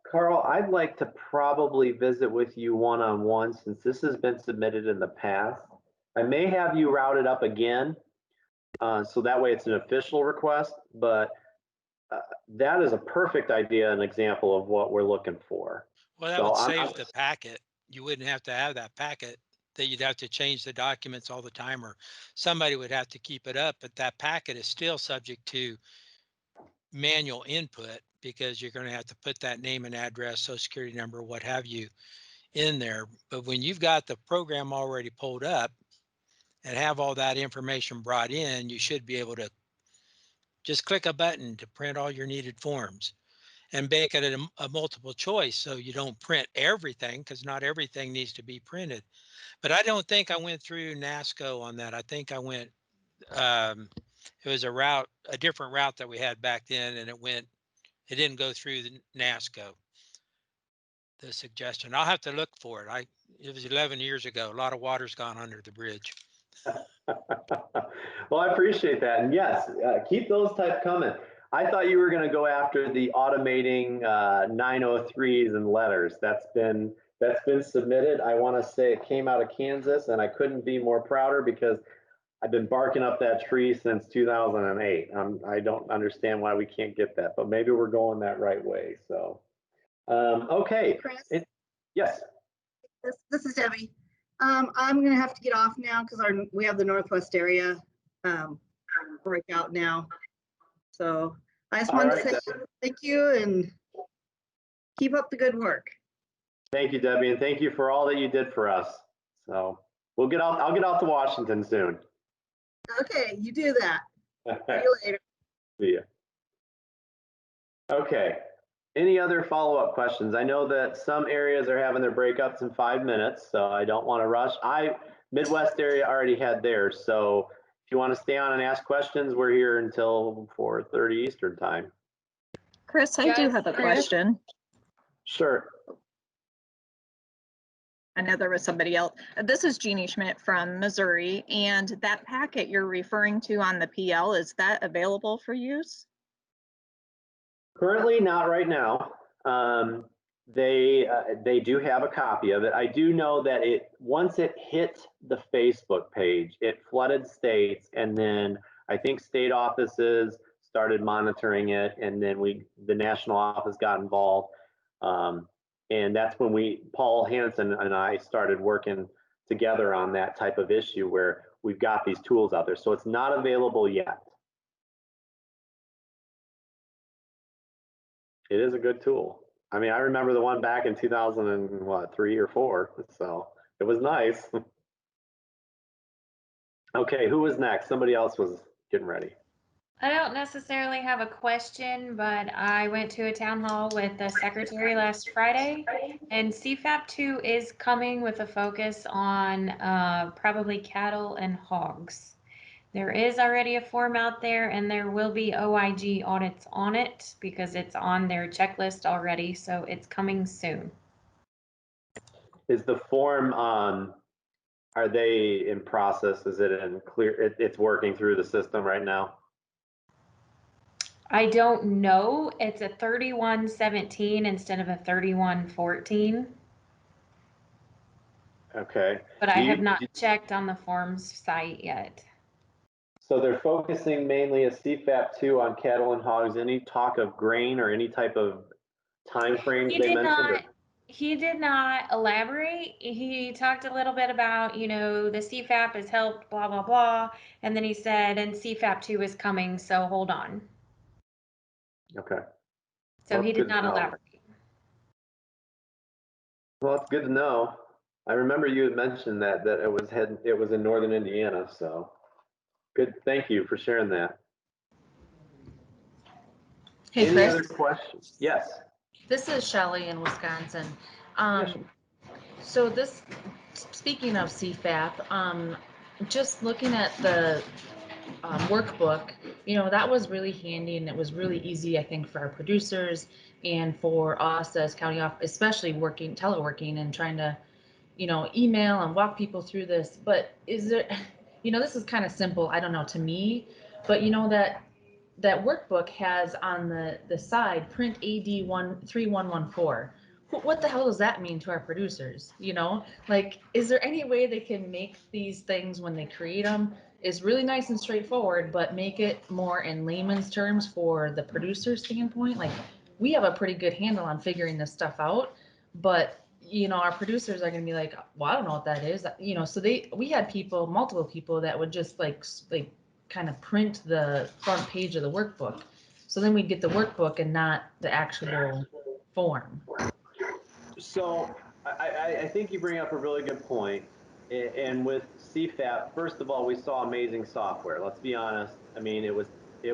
Carl, I'd like to probably visit with you one-on-one, since this has been submitted in the past. I may have you routed up again, so that way it's an official request, but that is a perfect idea, an example of what we're looking for. Well, that would save the packet. You wouldn't have to have that packet that you'd have to change the documents all the time, or somebody would have to keep it up. But that packet is still subject to manual input, because you're going to have to put that name and address, social security number, what have you, in there. But when you've got the program already pulled up and have all that information brought in, you should be able to just click a button to print all your needed forms and make it a multiple choice, so you don't print everything, because not everything needs to be printed. But I don't think I went through NASCO on that. I think I went, it was a different route that we had back then, and it didn't go through the NASCO, the suggestion. I'll have to look for it. It was 11 years ago. A lot of water's gone under the bridge. Well, I appreciate that. And yes, keep those type coming. I thought you were going to go after the automating 903s and letters. That's been submitted. I want to say it came out of Kansas, and I couldn't be more prouder, because I've been barking up that tree since 2008. I don't understand why we can't get that, but maybe we're going that right way. So, okay. Chris? Yes. This is Debbie. I'm gonna have to get off now because we have the Northwest area breakout now. So I just wanted to say thank you and keep up the good work. Thank you, Debbie, and thank you for all that you did for us. So I'll get out to Washington soon. Okay, you do that. See you later. See ya. Okay. Any other follow-up questions? I know that some areas are having their breakups in 5 minutes, so I don't want to rush. Midwest area already had theirs, so if you want to stay on and ask questions, we're here until 4:30 Eastern time. Chris, I do have a question. Sure. I know there was somebody else. This is Jeannie Schmidt from Missouri, and that packet you're referring to on the PL, is that available for use? Currently, not right now. They do have a copy of it. I do know that once it hit the Facebook page, it flooded states, and then I think state offices started monitoring it, and then the national office got involved, and that's when Paul Hansen and I started working together on that type of issue where we've got these tools out there. So it's not available yet. It is a good tool. I mean, I remember the one back in 2003 or 4, so it was nice. Okay, who was next? Somebody else was getting ready. I don't necessarily have a question, but I went to a town hall with the secretary last Friday, and CFAP 2 is coming with a focus on probably cattle and hogs. There is already a form out there, and there will be OIG audits on it because it's on their checklist already, so it's coming soon. Is the form, are they in process? Is it in clear? It's working through the system right now? I don't know. It's a 3117 instead of a 3114. Okay. But I have not checked on the forms site yet. So they're focusing mainly as CFAP 2 on cattle and hogs. Any talk of grain or any type of time frames they mentioned? He did not elaborate. He talked a little bit about, the CFAP has helped, blah, blah, blah. And then he said, and CFAP 2 is coming, so hold on. Okay. So well, he did not elaborate. Well, it's good to know. I remember you had mentioned that it was in northern Indiana, so good. Thank you for sharing that. Hey, Any Chris. other questions? Yes. This is Shelley in Wisconsin. Yes. So speaking of CFAP, just looking at the workbook, that was really handy, and it was really easy, I think, for our producers and for us as county office, especially teleworking and trying to, email and walk people through this. But is there, this is kind of simple, I don't know, to me, but that workbook has on the side print AD 3114. What the hell does that mean to our producers? Like, is there any way they can make these things when they create them is really nice and straightforward, but make it more in layman's terms for the producer standpoint? Like, we have a pretty good handle on figuring this stuff out, but our producers are going to be like, well, I don't know what that is. So we had multiple people that would just like kind of print the front page of the workbook. So then we'd get the workbook and not the actual form. So I think you bring up a really good point. And with CFAP, first of all, we saw amazing software. Let's be honest. I mean, it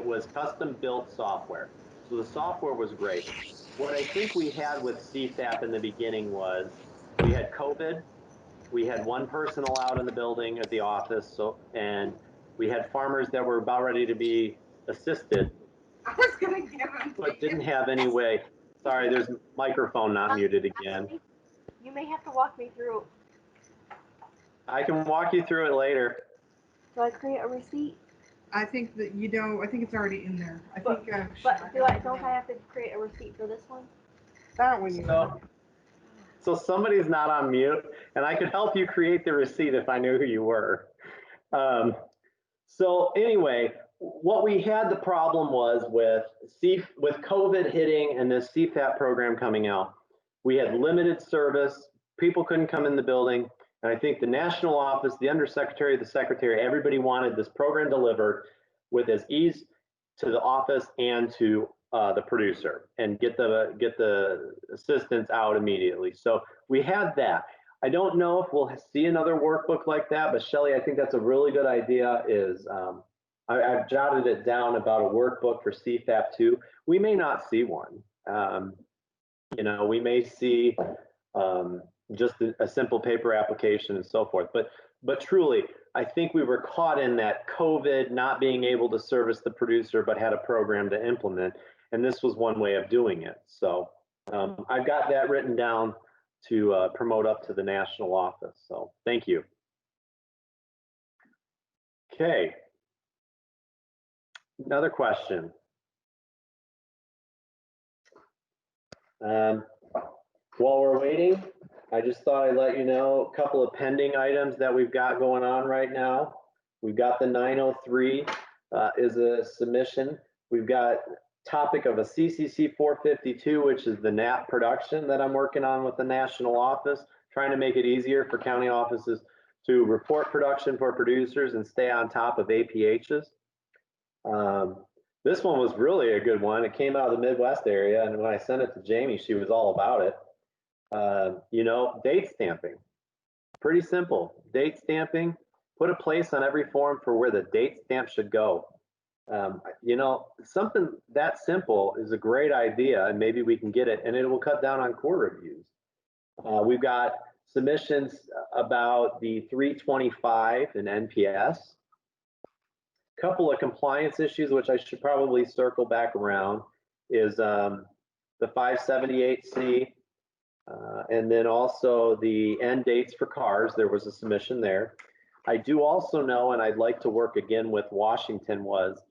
was custom built software. So the software was great. What I think we had with CFAP in the beginning was we had COVID. We had one person allowed in the building at the office. And we had farmers that were about ready to be assisted. I was gonna give him. But didn't have any way. Sorry, there's microphone not muted again. You may have to walk me through. I can walk you through it later. Do I create a receipt? I think that I think it's already in there. But don't I have to create a receipt for this one? That one you know. So somebody's not on mute, and I could help you create the receipt if I knew who you were. So anyway, what we had the problem was with COVID hitting and this CFAP program coming out, we had limited service. People couldn't come in the building. And I think the national office, the undersecretary, the secretary, everybody wanted this program delivered with as ease to the office and to the producer, and get the assistants out immediately. So we had that. I don't know if we'll see another workbook like that, but Shelley, I think that's a really good idea. I've jotted it down about a workbook for CFAP 2. We may not see one. We may see just a simple paper application and so forth. But truly, I think we were caught in that COVID not being able to service the producer, but had a program to implement. And this was one way of doing it. So I've got that written down to promote up to the national office. So thank you. Okay. Another question. While we're waiting, I just thought I'd let you know a couple of pending items that we've got going on right now. We've got the 903 is a submission. We've got topic of a CCC 452, which is the NAP production that I'm working on with the national office, trying to make it easier for county offices to report production for producers and stay on top of APHs. This one was really a good one. It came out of the Midwest area, and when I sent it to Jamie, she was all about it. You know, date stamping. Pretty simple. Date stamping, put a place on every form for where the date stamp should go. You know, something that simple is a great idea, and maybe we can get it, and it will cut down on core reviews. We've got submissions about the 325 and NPS. Couple of compliance issues, which I should probably circle back around, is the 578C, and then also the end dates for cars. There was a submission there. I do also know, and I'd like to work again with Washington, was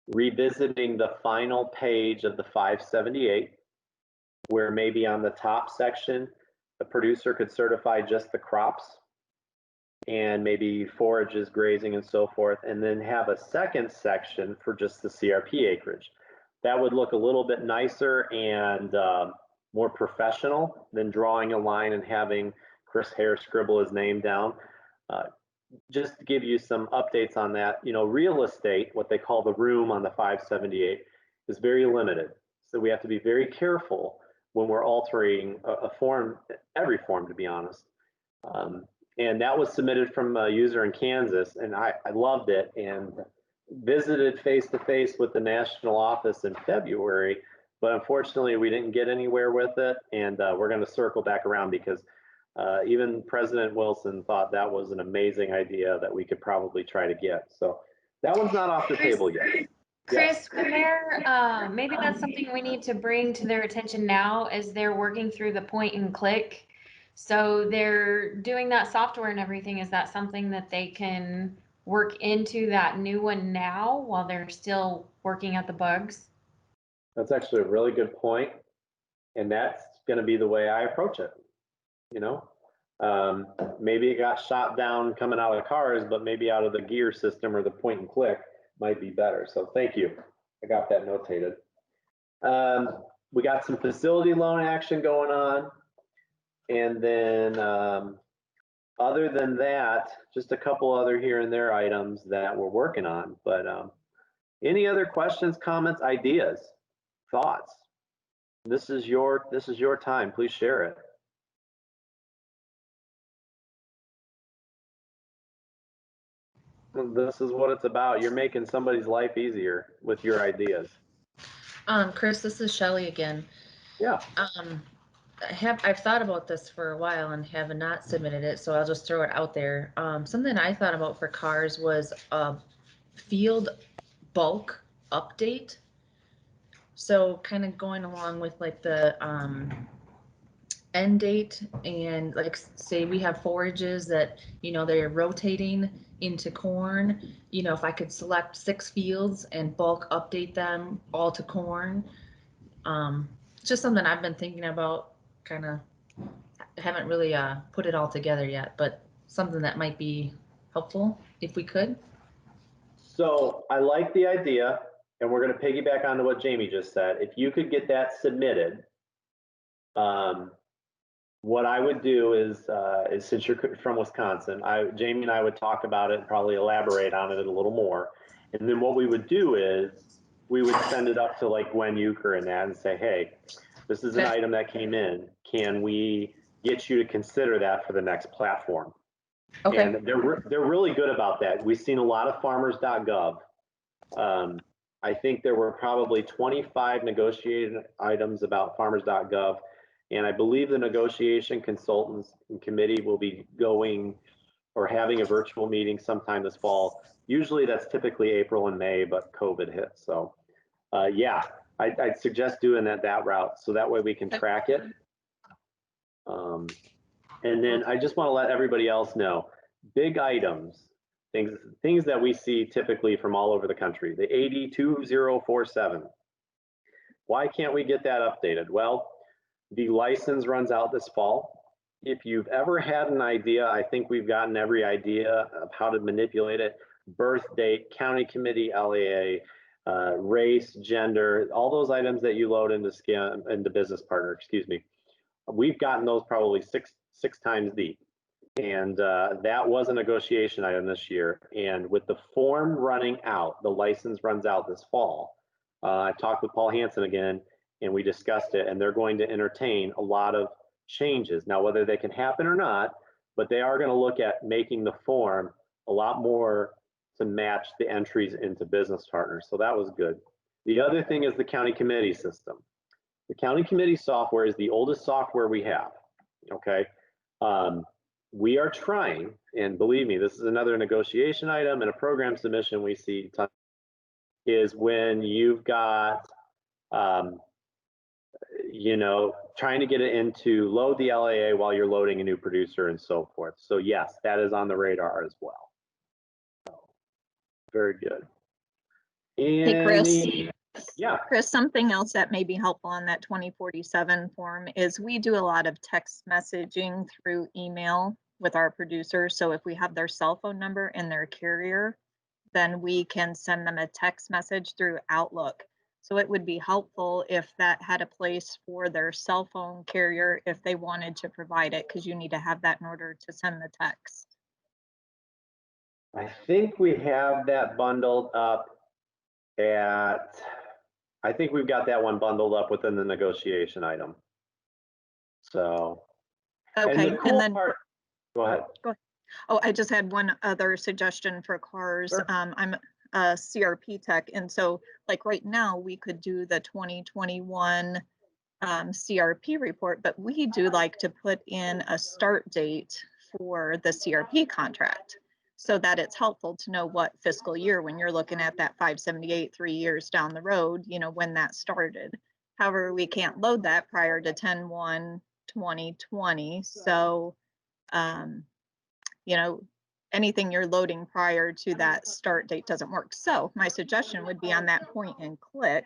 revisiting the final page of the 578, where maybe on the top section, the producer could certify just the crops and maybe forages, grazing, and so forth, and then have a second section for just the CRP acreage. That would look a little bit nicer and more professional than drawing a line and having Chris Hare scribble his name down. Just to give you some updates on that, you know, real estate, what they call the room on the 578, is very limited. So we have to be very careful when we're altering a form, every form, to be honest. And that was submitted from a user in Kansas, and I loved it, and visited face-to-face with the national office in February, but unfortunately we didn't get anywhere with it, and we're going to circle back around because even President Wilson thought that was an amazing idea that we could probably try to get. So that one's not off the table yet. Chris, when they're, maybe that's something we need to bring to their attention now as they're working through the point and click. So they're doing that software and everything. Is that something that they can work into that new one now while they're still working at the bugs? That's actually a really good point. And that's going to be the way I approach it. You know, maybe it got shot down coming out of the cars, but maybe out of the gear system or the point and click might be better. So thank you. I got that notated. We got some facility loan action going on. And then other than that, just a couple other here and there items that we're working on. But any other questions, comments, ideas, thoughts? This is your time. Please share it. This is what it's about. You're making somebody's life easier with your ideas. Chris, this is Shelley again. Yeah. I've thought about this for a while and have not submitted it, so I'll just throw it out there. Something I thought about for cars was a field bulk update. So kind of going along with like the end date, and like say we have forages that, you know, they're rotating into corn. You know, if I could select 6 fields and bulk update them all to corn. Just something I've been thinking about. Kind of haven't really put it all together yet, but something that might be helpful if we could. So I like the idea, and we're going to piggyback onto what Jamie just said. If you could get that submitted, what I would do is since you're from Wisconsin, Jamie and I would talk about it and probably elaborate on it a little more. And then what we would do is we would send it up to like Gwen Euchre and that and say, hey, this is an item that came in. Can we get you to consider that for the next platform? Okay. And they're really good about that. We've seen a lot of farmers.gov. I think there were probably 25 negotiated items about farmers.gov. And I believe the negotiation consultants and committee will be going or having a virtual meeting sometime this fall. Usually that's typically April and May, but COVID hit. So yeah, I'd suggest doing that route. So that way we can track it. And then I just want to let everybody else know, big items, things that we see typically from all over the country, the 802047. Why can't we get that updated? Well, The license runs out this fall. If you've ever had an idea, I think we've gotten every idea of how to manipulate it. Birth date, county committee, LAA, race, gender, all those items that you load into business partner, excuse me. We've gotten those probably six times deep. And that was a negotiation item this year. And with the form running out, the license runs out this fall. I talked with Paul Hansen again, and we discussed it, and they're going to entertain a lot of changes. Now, whether they can happen or not, but they are going to look at making the form a lot more to match the entries into business partners. So that was good. The other thing is the county committee system. The county committee software is the oldest software we have, okay? We are trying, and believe me, this is another negotiation item and a program submission we see, is when you've got, you know, trying to get it into load the LAA while you're loading a new producer and so forth. So yes, that is on the radar as well. So, very good. Hey, Chris. Yeah. Chris, something else that may be helpful on that 2047 form is we do a lot of text messaging through email with our producers. So if we have their cell phone number and their carrier, then we can send them a text message through Outlook. So it would be helpful if that had a place for their cell phone carrier if they wanted to provide it, because you need to have that in order to send the text. I think we have that bundled up at, I think we've got that one bundled up within the negotiation item. So, okay, and, cool part, go ahead. Go ahead. Oh, I just had one other suggestion for cars. Sure. I'm a CRP tech, and so like right now we could do the 2021 CRP report, but we do like to put in a start date for the CRP contract so that it's helpful to know what fiscal year when you're looking at that 578 3 years down the road, you know, when that started. However, we can't load that prior to 10/1/2020. So you know, anything you're loading prior to that start date doesn't work. So my suggestion would be on that point and click,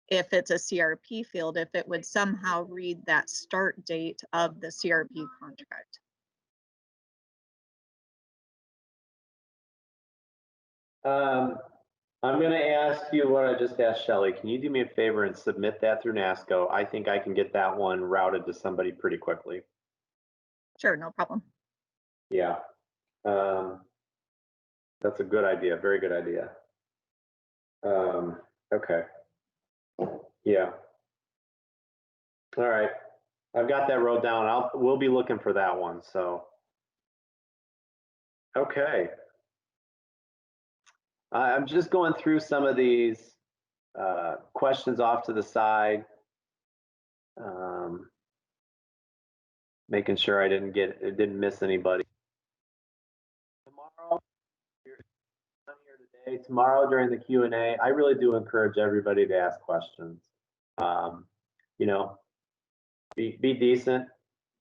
if it's a CRP field, if it would somehow read that start date of the CRP contract. I'm going to ask you what I just asked Shelly. Can you do me a favor and submit that through NASCO? I think I can get that one routed to somebody pretty quickly. Sure, no problem. Yeah, that's a good idea. Very good idea. Okay. Yeah. All right. I've got that wrote down. We'll be looking for that one. So, okay. I'm just going through some of these questions off to the side. Making sure I didn't miss anybody. Tomorrow, you're here today. Tomorrow during the Q&A, I really do encourage everybody to ask questions. You know, be decent,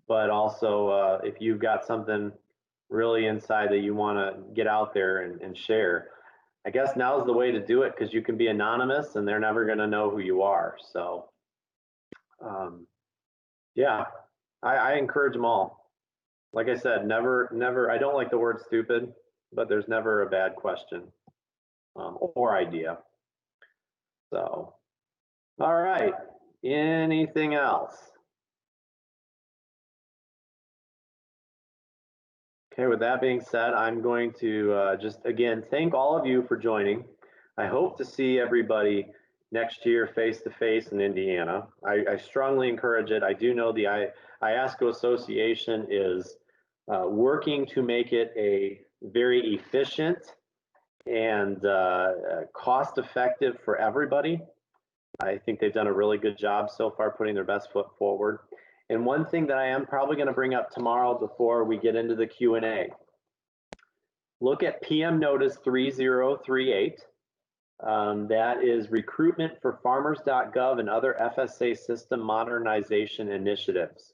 but also if you've got something really inside that you want to get out there and share, I guess now's the way to do it, because you can be anonymous and they're never going to know who you are. So, yeah, I encourage them all. Like I said, never, I don't like the word stupid, but there's never a bad question or idea. So, all right, anything else? Okay, with that being said, I'm going to just again thank all of you for joining. I hope to see everybody next year face-to-face in Indiana. I strongly encourage it. I do know the IASCO Association is working to make it a very efficient and cost-effective for everybody. I think they've done a really good job so far putting their best foot forward. And one thing that I am probably going to bring up tomorrow before we get into the Q&A, look at PM Notice 3038. That is recruitment for farmers.gov and other FSA system modernization initiatives.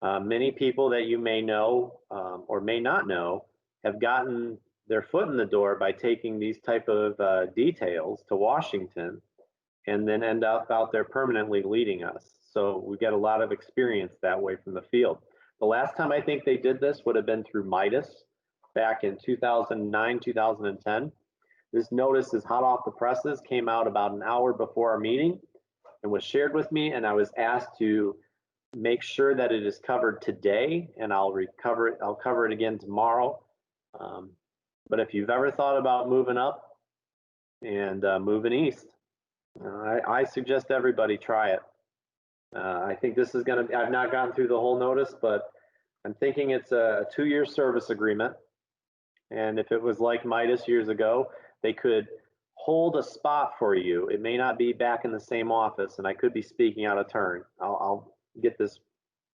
Many people that you may know or may not know have gotten their foot in the door by taking these type of details to Washington and then end up out there permanently leading us. So we get a lot of experience that way from the field. The last time I think they did this would have been through Midas back in 2009, 2010. This notice is hot off the presses, came out about an hour before our meeting and was shared with me, and I was asked to make sure that it is covered today, and I'll cover it again tomorrow. But if you've ever thought about moving up and moving east, I suggest everybody try it. I think this is going to, I've not gone through the whole notice, but I'm thinking it's a 2-year service agreement. And if it was like Midas years ago, they could hold a spot for you. It may not be back in the same office, and I could be speaking out of turn. I'll get this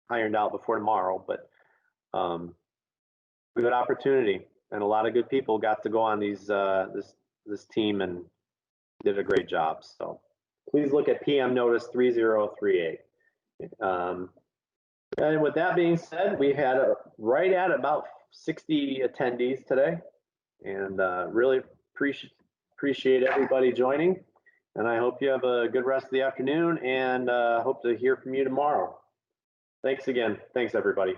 ironed out before tomorrow, but good opportunity. And a lot of good people got to go on these this team and did a great job. So please look at PM Notice 3038. And with that being said, we had right at about 60 attendees today, and really appreciate everybody joining. And I hope you have a good rest of the afternoon, and hope to hear from you tomorrow. Thanks again. Thanks, everybody.